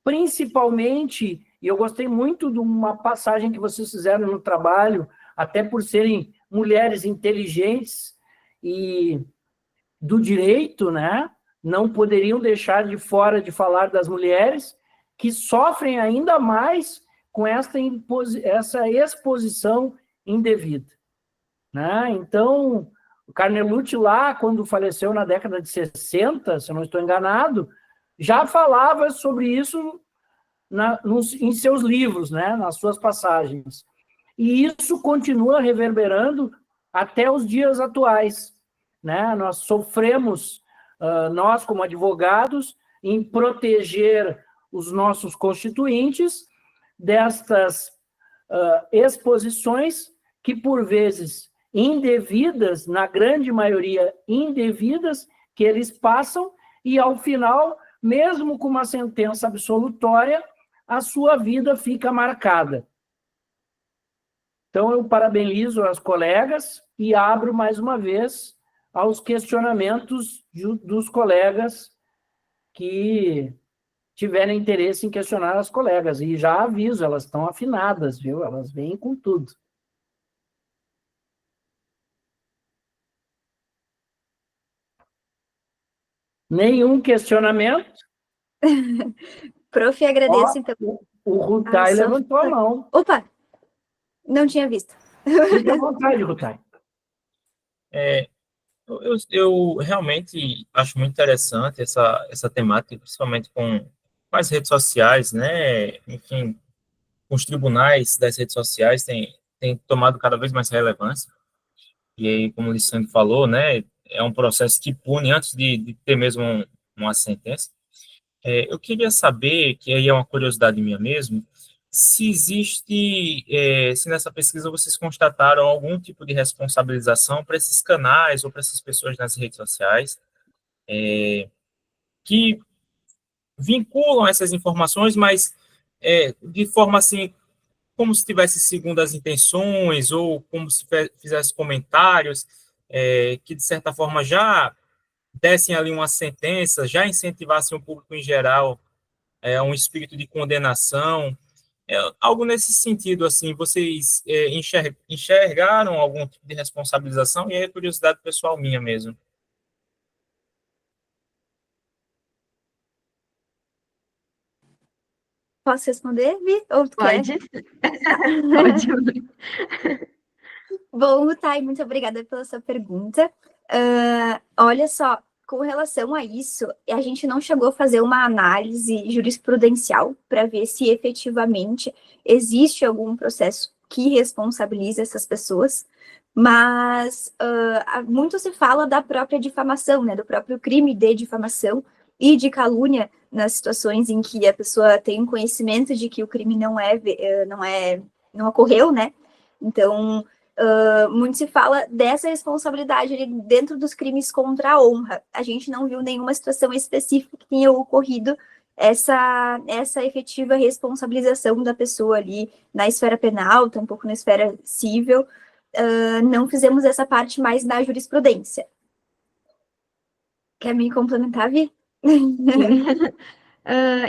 principalmente, e eu gostei muito de uma passagem que vocês fizeram no trabalho, até por serem mulheres inteligentes e do direito, né? Não poderiam deixar de fora de falar das mulheres que sofrem ainda mais com essa exposição indevida, né? Então, o Carnelucci lá, quando faleceu na década de 60, se eu não estou enganado, já falava sobre isso em seus livros, né? Nas suas passagens. E isso continua reverberando até os dias atuais, né? Nós sofremos, nós como advogados, em proteger os nossos constituintes destas exposições que, por vezes, indevidas, na grande maioria indevidas, que eles passam, e, ao final, mesmo com uma sentença absolutória, a sua vida fica marcada. Então, eu parabenizo as colegas e abro, mais uma vez, aos questionamentos dos colegas que tiverem interesse em questionar as colegas. E já aviso, elas estão afinadas, viu? Elas vêm com tudo. Nenhum questionamento? Prof, agradeço, então. O Rutai levantou a mão. Opa! Não tinha visto. Fique à vontade, Rutai. Eu realmente acho muito interessante essa temática, principalmente com as redes sociais, né? Enfim, os tribunais das redes sociais têm tomado cada vez mais relevância. E aí, como o Lissandro falou, né? É um processo que pune antes de ter mesmo uma sentença. Eu queria saber, que aí é uma curiosidade minha mesmo, se existe, se nessa pesquisa vocês constataram algum tipo de responsabilização para esses canais ou para essas pessoas nas redes sociais, que vinculam essas informações, mas de forma assim, como se tivesse segundo as intenções, ou como se fizesse comentários, que de certa forma já dessem ali uma sentença, já incentivassem o público em geral um espírito de condenação, algo nesse sentido, assim, vocês enxergaram algum tipo de responsabilização? E aí é curiosidade pessoal minha mesmo. Posso responder, Vi? Ou tu Pode. quer? Pode. Bom, Thay, muito obrigada pela sua pergunta. Olha só, com relação a isso, a gente não chegou a fazer uma análise jurisprudencial para ver se efetivamente existe algum processo que responsabiliza essas pessoas, mas muito se fala da própria difamação, né, do próprio crime de difamação e de calúnia nas situações em que a pessoa tem conhecimento de que o crime não ocorreu, né? Então, muito se fala dessa responsabilidade ali dentro dos crimes contra a honra. A gente não viu nenhuma situação específica que tenha ocorrido essa efetiva responsabilização da pessoa ali na esfera penal, tampouco na esfera civil. Não fizemos essa parte mais na jurisprudência. Quer me complementar, Vi?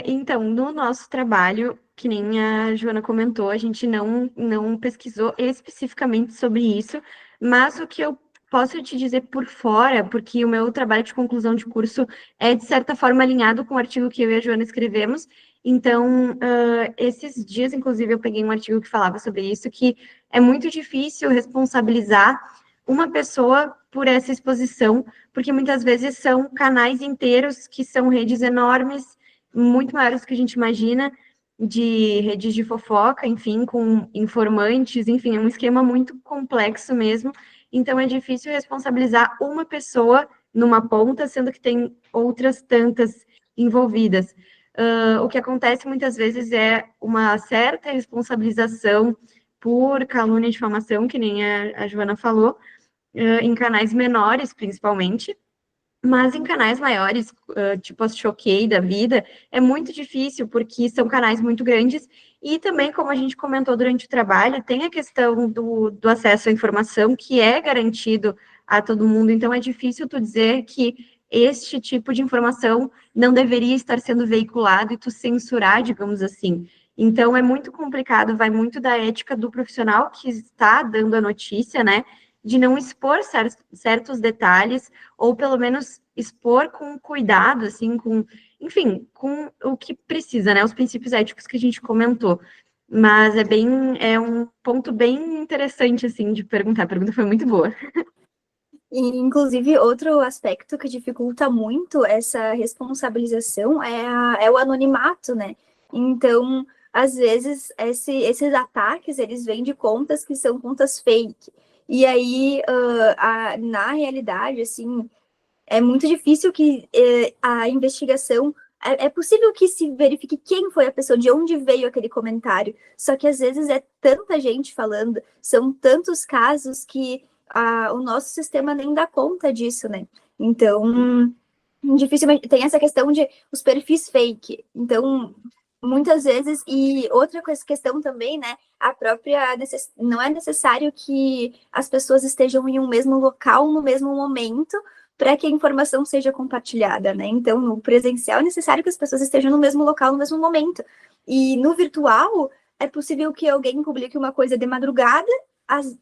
Então, no nosso trabalho, que nem a Joana comentou, a gente não pesquisou especificamente sobre isso, mas o que eu posso te dizer por fora, porque o meu trabalho de conclusão de curso é, de certa forma, alinhado com o artigo que eu e a Joana escrevemos. Então, esses dias, inclusive, eu peguei um artigo que falava sobre isso, que é muito difícil responsabilizar uma pessoa por essa exposição, porque muitas vezes são canais inteiros que são redes enormes, muito maiores do que a gente imagina, de redes de fofoca, enfim, com informantes, enfim, é um esquema muito complexo mesmo. Então, é difícil responsabilizar uma pessoa numa ponta, sendo que tem outras tantas envolvidas. O que acontece muitas vezes é uma certa responsabilização por calúnia e difamação, que nem a Joana falou, em canais menores, principalmente, mas em canais maiores, tipo as Choquei da vida, é muito difícil, porque são canais muito grandes, e também, como a gente comentou durante o trabalho, tem a questão do acesso à informação, que é garantido a todo mundo, então é difícil tu dizer que este tipo de informação não deveria estar sendo veiculado e tu censurar, digamos assim. Então é muito complicado, vai muito da ética do profissional que está dando a notícia, né, de não expor certos detalhes, ou pelo menos expor com cuidado, assim, enfim, com o que precisa, né? Os princípios éticos que a gente comentou. Mas é um ponto bem interessante, assim, de perguntar. A pergunta foi muito boa. E, inclusive, outro aspecto que dificulta muito essa responsabilização é o anonimato, né? Então, às vezes, esses ataques, eles vêm de contas que são contas fake. E aí, na realidade, assim, é muito difícil que a investigação. É possível que se verifique quem foi a pessoa, de onde veio aquele comentário. Só que às vezes é tanta gente falando, são tantos casos que o nosso sistema nem dá conta disso, né? Então, dificilmente tem essa questão de os perfis fake. Então, muitas vezes, e outra questão também, né? A própria não é necessário que as pessoas estejam em um mesmo local no mesmo momento para que a informação seja compartilhada, né? Então, no presencial é necessário que as pessoas estejam no mesmo local no mesmo momento. E no virtual é possível que alguém publique uma coisa de madrugada,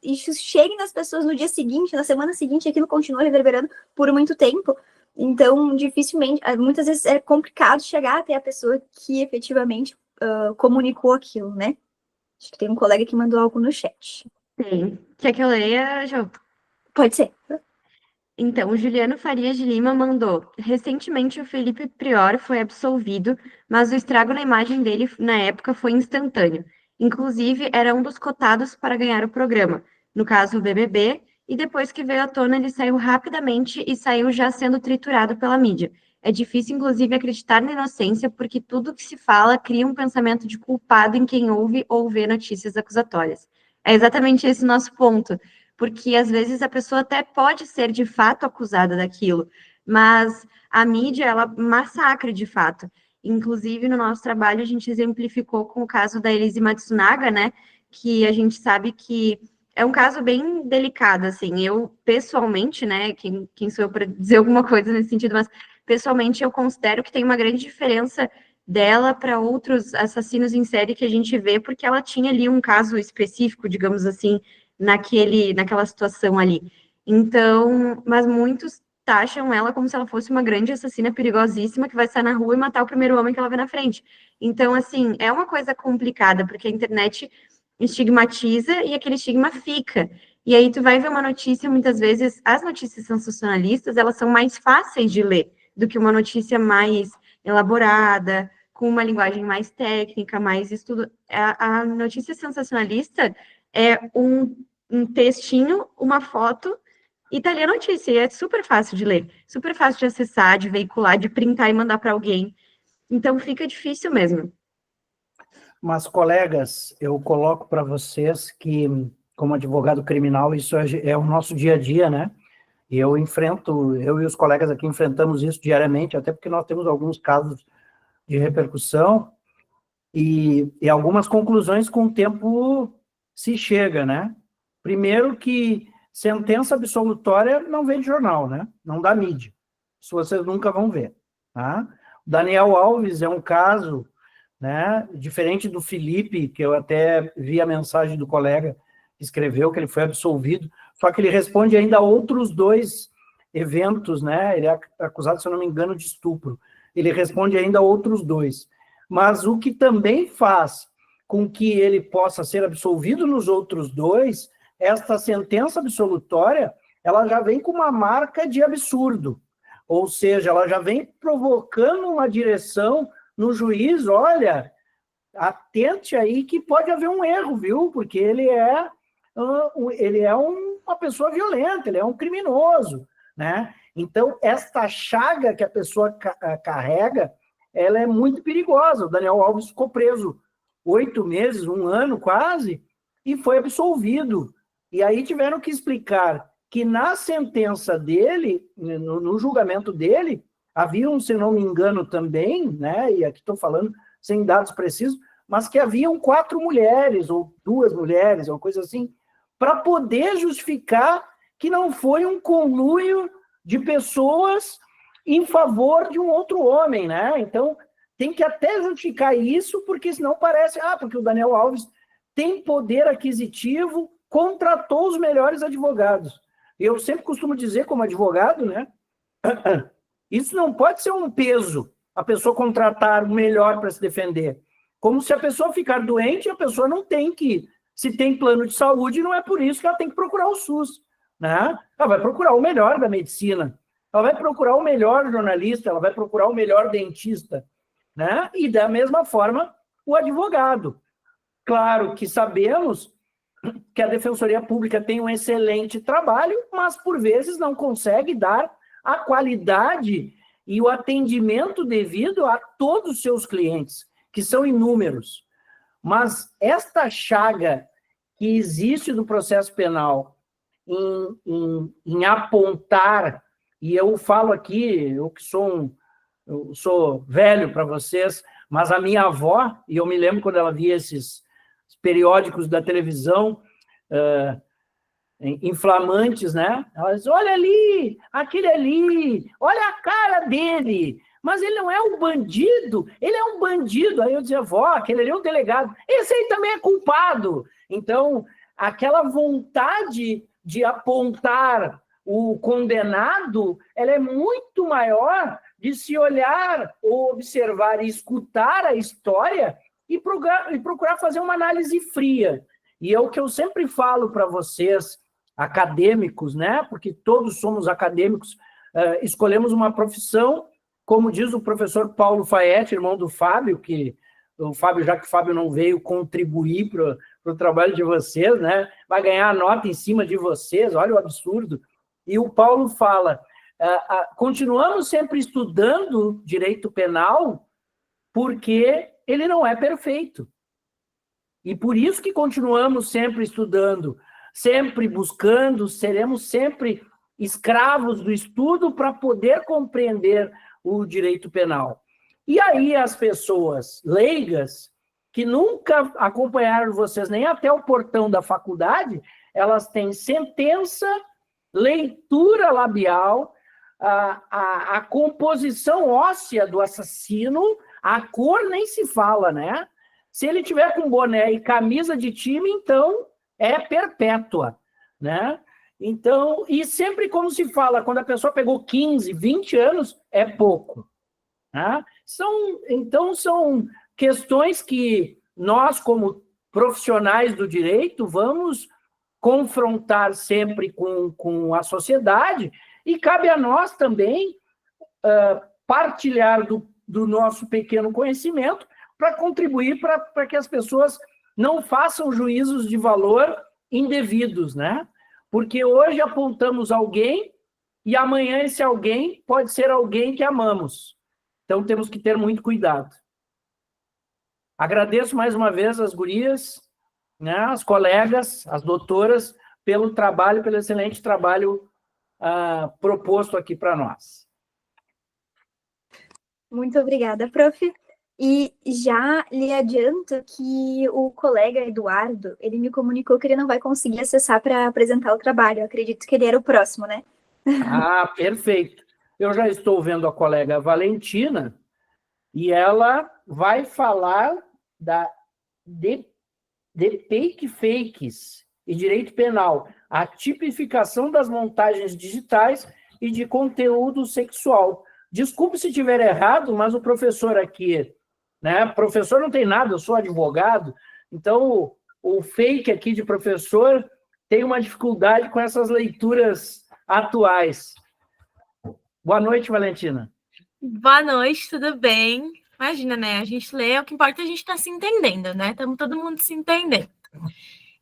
isso chegue nas pessoas no dia seguinte, na semana seguinte, e aquilo continua reverberando por muito tempo. Então, dificilmente, muitas vezes é complicado chegar até a pessoa que efetivamente comunicou aquilo, né? Acho que tem um colega que mandou algo no chat. Sim. Quer que eu leia, Jo? Pode ser. Então, o Juliano Farias de Lima mandou: recentemente o Felipe Prior foi absolvido, mas o estrago na imagem dele na época foi instantâneo. Inclusive, era um dos cotados para ganhar o programa, no caso o BBB, e depois que veio à tona, ele saiu rapidamente e saiu já sendo triturado pela mídia. É difícil, inclusive, acreditar na inocência, porque tudo que se fala cria um pensamento de culpado em quem ouve ou vê notícias acusatórias. É exatamente esse o nosso ponto, porque às vezes a pessoa até pode ser de fato acusada daquilo, mas a mídia, ela massacra de fato. Inclusive, no nosso trabalho, a gente exemplificou com o caso da Elise Matsunaga, né, que a gente sabe que é um caso bem delicado, assim, eu, pessoalmente, né, quem sou eu para dizer alguma coisa nesse sentido, mas, pessoalmente, eu considero que tem uma grande diferença dela para outros assassinos em série que a gente vê, porque ela tinha ali um caso específico, digamos assim, naquela situação ali. Então, mas muitos taxam ela como se ela fosse uma grande assassina perigosíssima que vai sair na rua e matar o primeiro homem que ela vê na frente. Então, assim, é uma coisa complicada, porque a internet estigmatiza e aquele estigma fica. E aí tu vai ver uma notícia, muitas vezes, as notícias sensacionalistas, elas são mais fáceis de ler do que uma notícia mais elaborada, com uma linguagem mais técnica, mais estudo. A notícia sensacionalista é um textinho, uma foto, e tá ali a notícia. E é super fácil de ler, super fácil de acessar, de veicular, de printar e mandar para alguém. Então fica difícil mesmo. Mas, colegas, eu coloco para vocês que, como advogado criminal, isso é o nosso dia a dia, né? E eu e os colegas aqui enfrentamos isso diariamente, até porque nós temos alguns casos de repercussão e algumas conclusões com o tempo se chega, né? Primeiro que sentença absolutória não vem de jornal, né? Não dá mídia. Isso vocês nunca vão ver, tá? O Daniel Alves é um caso, né? Diferente do Felipe, que eu até vi a mensagem do colega que escreveu que ele foi absolvido, só que ele responde ainda a outros dois eventos, né? Ele é acusado, se eu não me engano, de estupro. Ele responde ainda a outros dois. Mas o que também faz com que ele possa ser absolvido nos outros dois, esta sentença absolutória, ela já vem com uma marca de absurdo. Ou seja, ela já vem provocando uma direção no juiz, olha, atente aí que pode haver um erro, viu? Porque ele é uma pessoa violenta, ele é um criminoso, né? Então, esta chaga que a pessoa carrega, ela é muito perigosa. O Daniel Alves ficou preso 8 meses, 1 ano quase, e foi absolvido. E aí tiveram que explicar que na sentença dele, no julgamento dele, haviam, se não me engano também, né, e aqui estou falando sem dados precisos, mas que haviam 4 mulheres, ou 2 mulheres, ou coisa assim, para poder justificar que não foi um conluio de pessoas em favor de um outro homem, né? Então, tem que até justificar isso, porque senão parece, porque o Daniel Alves tem poder aquisitivo, contratou os melhores advogados. Eu sempre costumo dizer, como advogado, né? Isso não pode ser um peso, a pessoa contratar o melhor para se defender. Como se a pessoa ficar doente, a pessoa não tem que... Se tem plano de saúde, não é por isso que ela tem que procurar o SUS, né? Ela vai procurar o melhor da medicina, ela vai procurar o melhor jornalista, ela vai procurar o melhor dentista, né? E da mesma forma, o advogado. Claro que sabemos que a Defensoria Pública tem um excelente trabalho, mas por vezes não consegue dar a qualidade e o atendimento devido a todos os seus clientes, que são inúmeros. Mas esta chaga que existe no processo penal em apontar, e eu falo aqui, eu que eu sou velho para vocês, mas a minha avó, e eu me lembro quando ela via esses periódicos da televisão, inflamantes, né? Ela diz, olha ali, aquele ali, olha a cara dele, mas ele não é um bandido, ele é um bandido. Aí eu dizia, vó, aquele ali é um delegado, esse aí também é culpado. Então, aquela vontade de apontar o condenado, ela é muito maior de se olhar, ou observar e escutar a história e procurar fazer uma análise fria. E é o que eu sempre falo para vocês, acadêmicos, né? Porque todos somos acadêmicos, escolhemos uma profissão, como diz o professor Paulo Faetti, irmão do Fábio, já que o Fábio não veio contribuir para o trabalho de vocês, né? Vai ganhar a nota em cima de vocês, olha o absurdo. E o Paulo fala, continuamos sempre estudando direito penal porque ele não é perfeito. E por isso que continuamos sempre estudando, sempre buscando, seremos sempre escravos do estudo para poder compreender o direito penal. E aí as pessoas leigas, que nunca acompanharam vocês nem até o portão da faculdade, elas têm sentença, leitura labial, a composição óssea do assassino, a cor nem se fala, né? Se ele tiver com boné e camisa de time, então é perpétua, né? Então, e sempre como se fala, quando a pessoa pegou 15, 20 anos, é pouco. Né? Então, são questões que nós, como profissionais do direito, vamos confrontar sempre com a sociedade, e cabe a nós também partilhar do nosso pequeno conhecimento para contribuir para que as pessoas não façam juízos de valor indevidos, né? Porque hoje apontamos alguém e amanhã esse alguém pode ser alguém que amamos. Então temos que ter muito cuidado. Agradeço mais uma vez as gurias, né, as colegas, as doutoras, pelo trabalho, pelo excelente trabalho proposto aqui para nós. Muito obrigada, prof. E já lhe adianto que o colega Eduardo, ele me comunicou que ele não vai conseguir acessar para apresentar o trabalho. Eu acredito que ele era o próximo, né? Perfeito. Eu já estou vendo a colega Valentina e ela vai falar de fakes e direito penal, a tipificação das montagens digitais e de conteúdo sexual. Desculpe se estiver errado, mas o professor aqui, né? Professor não tem nada, eu sou advogado, então o fake aqui de professor tem uma dificuldade com essas leituras atuais. Boa noite, Valentina. Boa noite, tudo bem? Imagina, né? A gente lê, o que importa é a gente estar se entendendo, né? Estamos todo mundo se entendendo.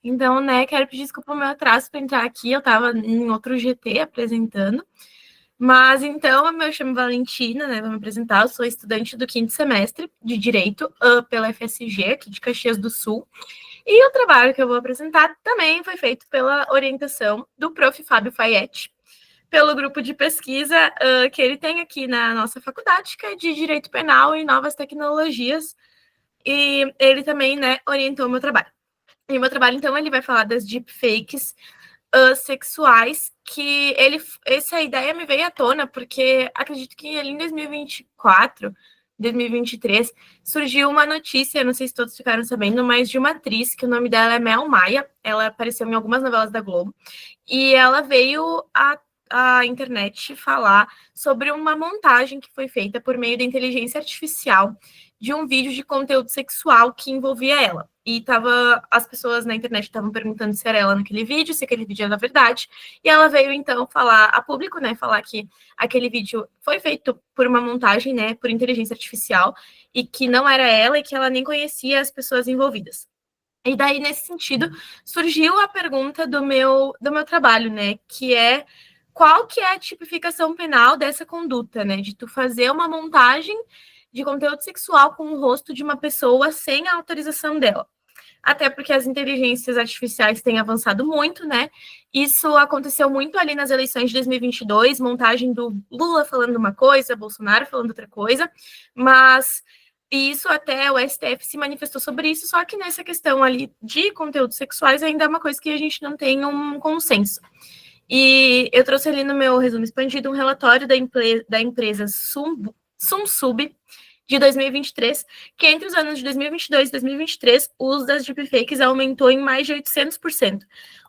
Então, né, quero pedir desculpa pelo meu atraso para entrar aqui, eu estava em outro GT apresentando, Mas, então, eu me chamo Valentina, né? Vou me apresentar. Eu sou estudante do 5º semestre de Direito pela FSG, aqui de Caxias do Sul. E o trabalho que eu vou apresentar também foi feito pela orientação do Prof. Fábio Fayette, pelo grupo de pesquisa que ele tem aqui na nossa faculdade, que é de Direito Penal e Novas Tecnologias. E ele também, né, orientou o meu trabalho. E o meu trabalho, então, ele vai falar das deepfakes sexuais, que essa ideia me veio à tona, porque acredito que ali em 2024, 2023, surgiu uma notícia, não sei se todos ficaram sabendo, mas de uma atriz, que o nome dela é Mel Maia, ela apareceu em algumas novelas da Globo, e ela veio à internet falar sobre uma montagem que foi feita por meio da inteligência artificial de um vídeo de conteúdo sexual que envolvia ela. E as pessoas na internet estavam perguntando se era ela naquele vídeo, se aquele vídeo era verdade. E ela veio, então, falar a público, né, falar que aquele vídeo foi feito por uma montagem, né, por inteligência artificial, e que não era ela e que ela nem conhecia as pessoas envolvidas. E daí, nesse sentido, surgiu a pergunta do meu trabalho, né, que é qual que é a tipificação penal dessa conduta, né, de tu fazer uma montagem de conteúdo sexual com o rosto de uma pessoa sem a autorização dela. Até porque as inteligências artificiais têm avançado muito, né? Isso aconteceu muito ali nas eleições de 2022, montagem do Lula falando uma coisa, Bolsonaro falando outra coisa, mas isso até o STF se manifestou sobre isso, só que nessa questão ali de conteúdos sexuais ainda é uma coisa que a gente não tem um consenso. E eu trouxe ali no meu resumo expandido um relatório da empresa SumSub, de 2023, que entre os anos de 2022 e 2023, o uso das deepfakes aumentou em mais de 800%,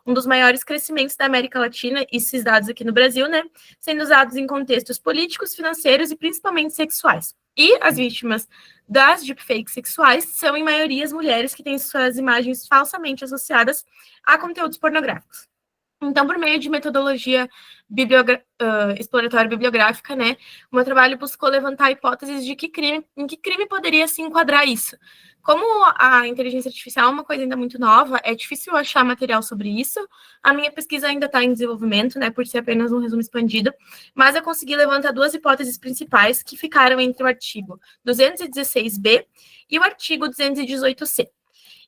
um dos maiores crescimentos da América Latina, esses dados aqui no Brasil, né, sendo usados em contextos políticos, financeiros e principalmente sexuais. E as vítimas das deepfakes sexuais são, em maioria, as mulheres que têm suas imagens falsamente associadas a conteúdos pornográficos. Então, por meio de metodologia exploratória bibliográfica, né, o meu trabalho buscou levantar hipóteses de em que crime poderia se enquadrar isso. Como a inteligência artificial é uma coisa ainda muito nova, é difícil achar material sobre isso. A minha pesquisa ainda está em desenvolvimento, né, por ser apenas um resumo expandido, mas eu consegui levantar duas hipóteses principais que ficaram entre o artigo 216b e o artigo 218c.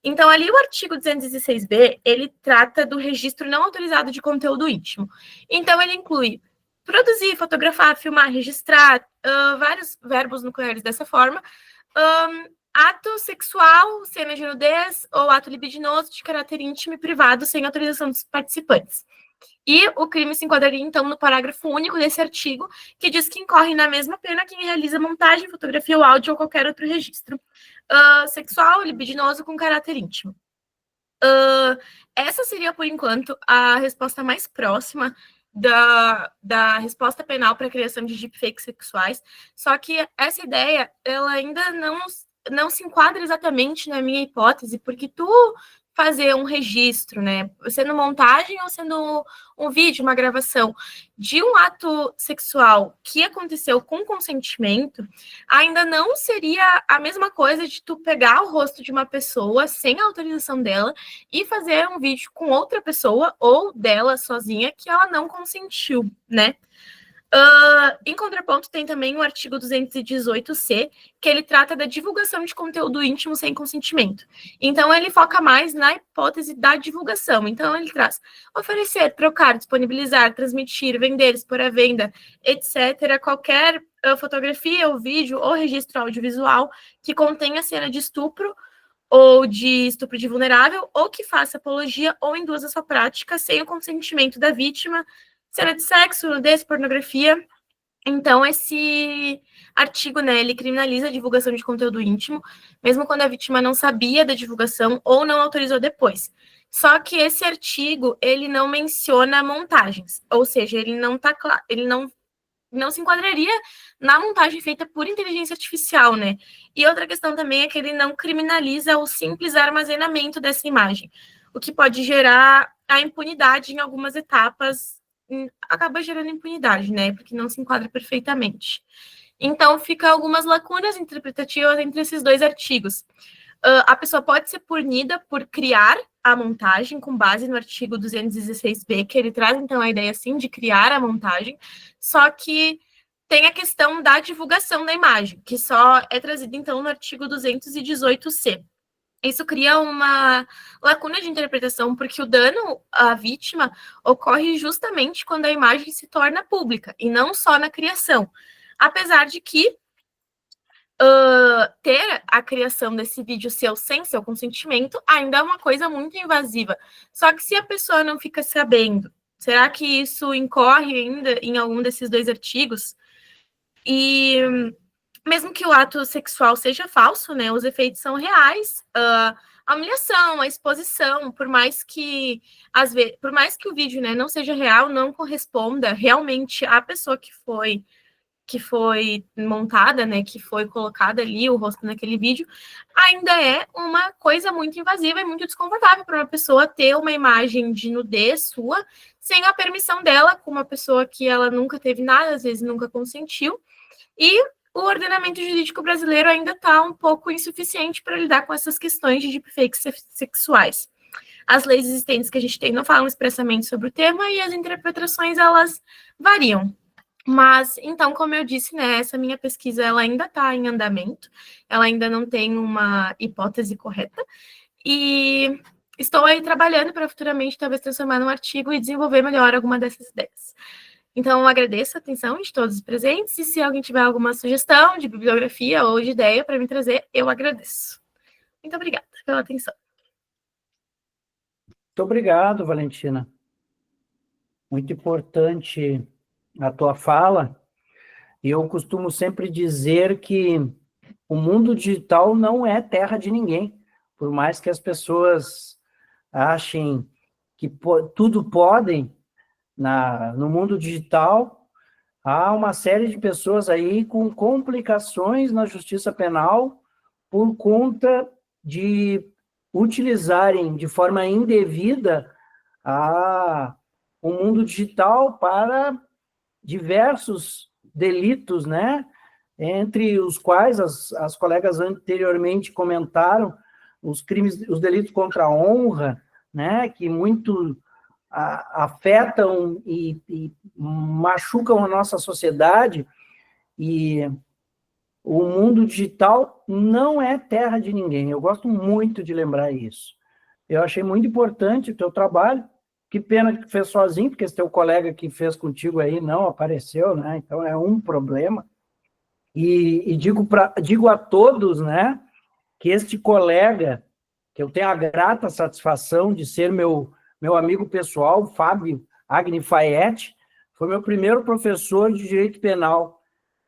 Então, ali o artigo 216b, ele trata do registro não autorizado de conteúdo íntimo. Então, ele inclui produzir, fotografar, filmar, registrar, vários verbos nucleares dessa forma, ato sexual, cena de nudez ou ato libidinoso de caráter íntimo e privado sem autorização dos participantes. E o crime se enquadraria, então, no parágrafo único desse artigo, que diz que incorre na mesma pena quem realiza montagem, fotografia ou áudio ou qualquer outro registro sexual, libidinoso com caráter íntimo. Essa seria, por enquanto, a resposta mais próxima da resposta penal para a criação de deepfakes sexuais, só que essa ideia, ela ainda não se enquadra exatamente na minha hipótese, porque tu fazer um registro, né, sendo montagem ou sendo um vídeo, uma gravação de um ato sexual que aconteceu com consentimento, ainda não seria a mesma coisa de tu pegar o rosto de uma pessoa sem a autorização dela e fazer um vídeo com outra pessoa ou dela sozinha que ela não consentiu, né? Em contraponto, tem também o artigo 218c, que ele trata da divulgação de conteúdo íntimo sem consentimento. Então, ele foca mais na hipótese da divulgação. Então, ele traz oferecer, trocar, disponibilizar, transmitir, vender, expor à venda, etc., qualquer fotografia ou vídeo ou registro audiovisual que contenha cena de estupro ou de estupro de vulnerável, ou que faça apologia ou induza a sua prática sem o consentimento da vítima, cena de sexo, nudez, pornografia. Então, esse artigo, né, ele criminaliza a divulgação de conteúdo íntimo, mesmo quando a vítima não sabia da divulgação ou não autorizou depois. Só que esse artigo, ele não menciona montagens, ou seja, ele não tá claro, ele não se enquadraria na montagem feita por inteligência artificial, né? E outra questão também é que ele não criminaliza o simples armazenamento dessa imagem, o que pode gerar a impunidade em algumas etapas, acaba gerando impunidade, né? Porque não se enquadra perfeitamente. Então, fica algumas lacunas interpretativas entre esses dois artigos. A pessoa pode ser punida por criar a montagem com base no artigo 216b, que ele traz, então, a ideia, sim, de criar a montagem, só que tem a questão da divulgação da imagem, que só é trazida, então, no artigo 218c. Isso cria uma lacuna de interpretação, porque o dano à vítima ocorre justamente quando a imagem se torna pública, e não só na criação. Apesar de que ter a criação desse vídeo seu sem seu consentimento ainda é uma coisa muito invasiva. Só que se a pessoa não fica sabendo, será que isso incorre ainda em algum desses dois artigos? E mesmo que o ato sexual seja falso, né, os efeitos são reais. A humilhação, a exposição, por mais que o vídeo, né, não seja real, não corresponda realmente à pessoa que foi montada, né, que foi colocada ali, o rosto naquele vídeo, ainda é uma coisa muito invasiva e muito desconfortável para uma pessoa ter uma imagem de nudez sua sem a permissão dela, com uma pessoa que ela nunca teve nada, às vezes nunca consentiu, e o ordenamento jurídico brasileiro ainda está um pouco insuficiente para lidar com essas questões de deepfakes sexuais. As leis existentes que a gente tem não falam expressamente sobre o tema e as interpretações, elas variam. Mas, então, como eu disse, né, essa minha pesquisa ela ainda está em andamento, ela ainda não tem uma hipótese correta, e estou aí trabalhando para futuramente talvez transformar num artigo e desenvolver melhor alguma dessas ideias. Então, eu agradeço a atenção de todos os presentes, e se alguém tiver alguma sugestão de bibliografia ou de ideia para me trazer, eu agradeço. Muito obrigada pela atenção. Muito obrigado, Valentina. Muito importante a tua fala, e eu costumo sempre dizer que o mundo digital não é terra de ninguém, por mais que as pessoas achem que tudo podem no mundo digital, há uma série de pessoas aí com complicações na justiça penal por conta de utilizarem de forma indevida o mundo digital para diversos delitos, né? Entre os quais as colegas anteriormente comentaram os crimes, os delitos contra a honra, né? Que muito afetam e machucam a nossa sociedade, e o mundo digital não é terra de ninguém. Eu gosto muito de lembrar isso. Eu achei muito importante o teu trabalho. Que pena que tu fez sozinho, porque esse teu colega que fez contigo aí não apareceu, né? Então é um problema. E digo a todos, né, que este colega, que eu tenho a grata satisfação de ser meu amigo pessoal, Fábio Agni Fayette, foi meu primeiro professor de Direito Penal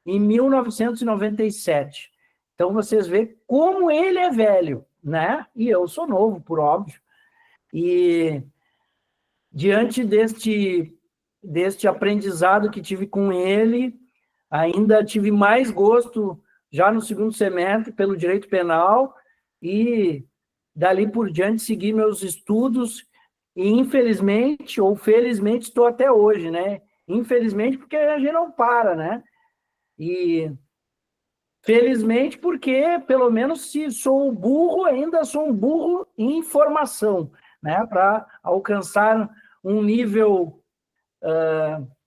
em 1997. Então vocês veem como ele é velho, né? E eu sou novo, por óbvio. E diante deste aprendizado que tive com ele, ainda tive mais gosto, já no segundo semestre, pelo direito penal, e dali por diante segui meus estudos, e infelizmente, ou felizmente, estou até hoje, né? Infelizmente, porque a gente não para, né? E felizmente, porque, pelo menos, se sou burro, ainda sou um burro em informação, né? Para alcançar um nível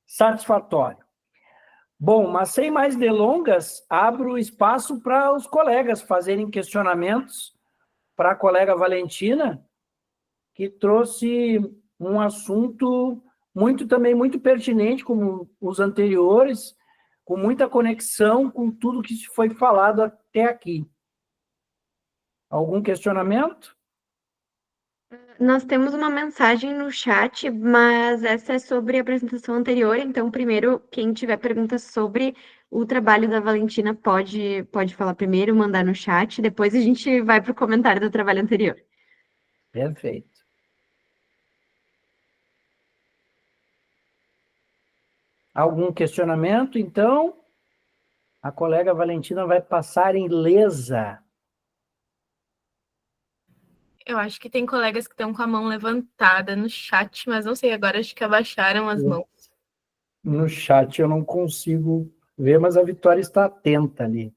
satisfatório. Bom, mas sem mais delongas, abro espaço para os colegas fazerem questionamentos para a colega Valentina, que trouxe um assunto também muito pertinente, como os anteriores, com muita conexão com tudo que se foi falado até aqui. Algum questionamento? Nós temos uma mensagem no chat, mas essa é sobre a apresentação anterior. Então, primeiro, quem tiver perguntas sobre o trabalho da Valentina pode falar primeiro, mandar no chat. Depois a gente vai para o comentário do trabalho anterior. Perfeito. Algum questionamento? Então, a colega Valentina vai passar ilesa. Eu acho que tem colegas que estão com a mão levantada no chat, mas não sei, agora acho que abaixaram as mãos. No chat eu não consigo ver, mas a Vitória está atenta ali.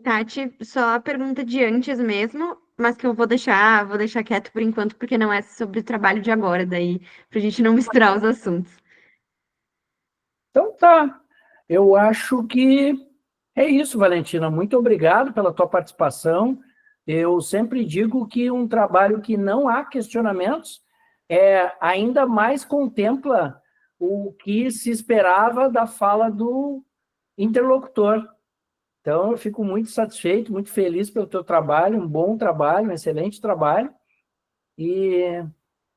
Tati, só a pergunta de antes mesmo. mas que eu vou deixar quieto por enquanto, porque não é sobre o trabalho de agora, daí, pra gente não misturar os assuntos. Então tá, eu acho que é isso, Valentina. Muito obrigado pela tua participação. Eu sempre digo que um trabalho que não há questionamentos ainda mais contempla o que se esperava da fala do interlocutor. Então, eu fico muito satisfeito, muito feliz pelo teu trabalho, um bom trabalho, um excelente trabalho, e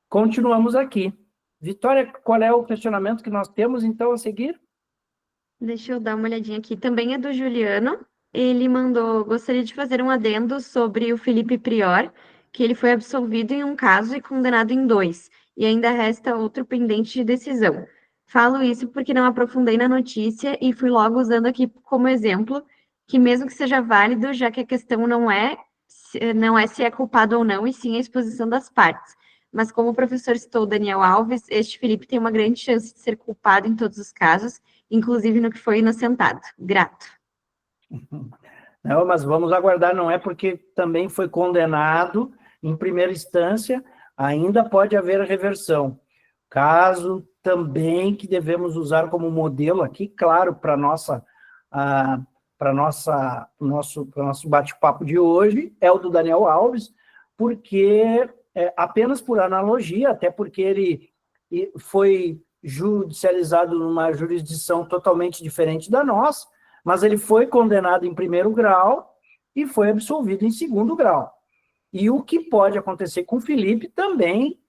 continuamos aqui. Vitória, qual é o questionamento que nós temos, então, a seguir? Deixa eu dar uma olhadinha aqui. Também é do Juliano. Ele mandou: gostaria de fazer um adendo sobre o Felipe Prior, que ele foi absolvido em um caso e condenado em dois, e ainda resta outro pendente de decisão. Falo isso porque não aprofundei na notícia e fui logo usando aqui como exemplo, que mesmo que seja válido, já que a questão não é se é culpado ou não, e sim a exposição das partes. Mas como o professor citou o Daniel Alves, este Felipe tem uma grande chance de ser culpado em todos os casos, inclusive no que foi inocentado. Grato. Não, mas vamos aguardar, não é porque também foi condenado em primeira instância, ainda pode haver reversão. Caso também que devemos usar como modelo aqui, claro, para nosso bate-papo de hoje, é o do Daniel Alves, porque apenas por analogia, até porque ele foi judicializado numa jurisdição totalmente diferente da nossa, mas ele foi condenado em primeiro grau e foi absolvido em segundo grau. E o que pode acontecer com o Felipe também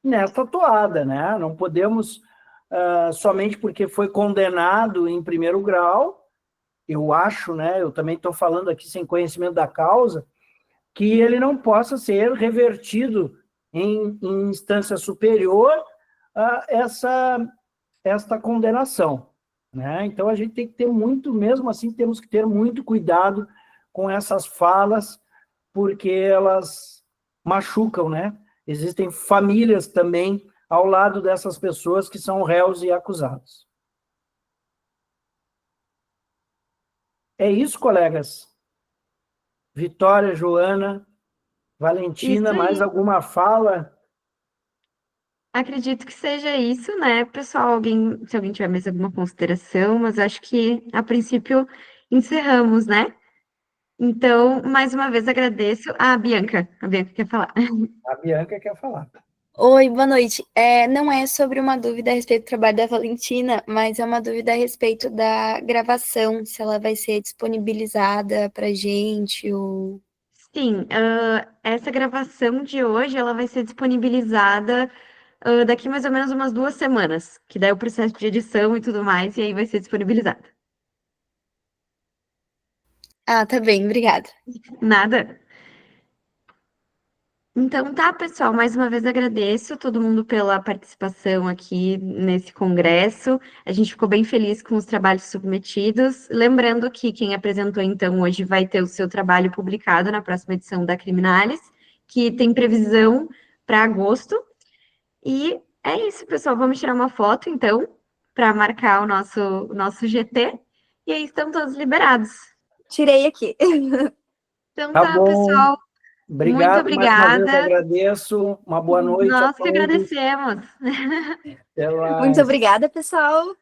nessa toada, né? Não podemos, somente porque foi condenado em primeiro grau, eu acho, né? Eu também estou falando aqui sem conhecimento da causa, que ele não possa ser revertido em instância superior a esta condenação, né? Então, a gente tem que ter muito, mesmo assim, temos que ter muito cuidado com essas falas, porque elas machucam, né? Existem famílias também ao lado dessas pessoas que são réus e acusados. É isso, colegas? Vitória, Joana, Valentina, mais alguma fala? Acredito que seja isso, né, pessoal? Se alguém tiver mais alguma consideração, mas acho que, a princípio, encerramos, né? Então, mais uma vez agradeço a Bianca. A Bianca quer falar. A Bianca quer falar. Oi, boa noite. Não é sobre uma dúvida a respeito do trabalho da Valentina, mas é uma dúvida a respeito da gravação, se ela vai ser disponibilizada para gente ou... Sim, essa gravação de hoje, ela vai ser disponibilizada daqui mais ou menos umas 2 semanas, que daí é o processo de edição e tudo mais, e aí vai ser disponibilizada. Ah, tá bem, obrigada. Nada. Então tá, pessoal, mais uma vez agradeço todo mundo pela participação aqui nesse congresso. A gente ficou bem feliz com os trabalhos submetidos. Lembrando que quem apresentou então hoje vai ter o seu trabalho publicado na próxima edição da Criminalis, que tem previsão para agosto. E é isso, pessoal. Vamos tirar uma foto então para marcar o nosso GT. E aí estão todos liberados. Tirei aqui. Então Tá tá, bom. pessoal. Obrigado, Muito mais uma vez obrigada. agradeço. Uma boa noite a Nós que todos. agradecemos. Até mais. Muito obrigada, pessoal.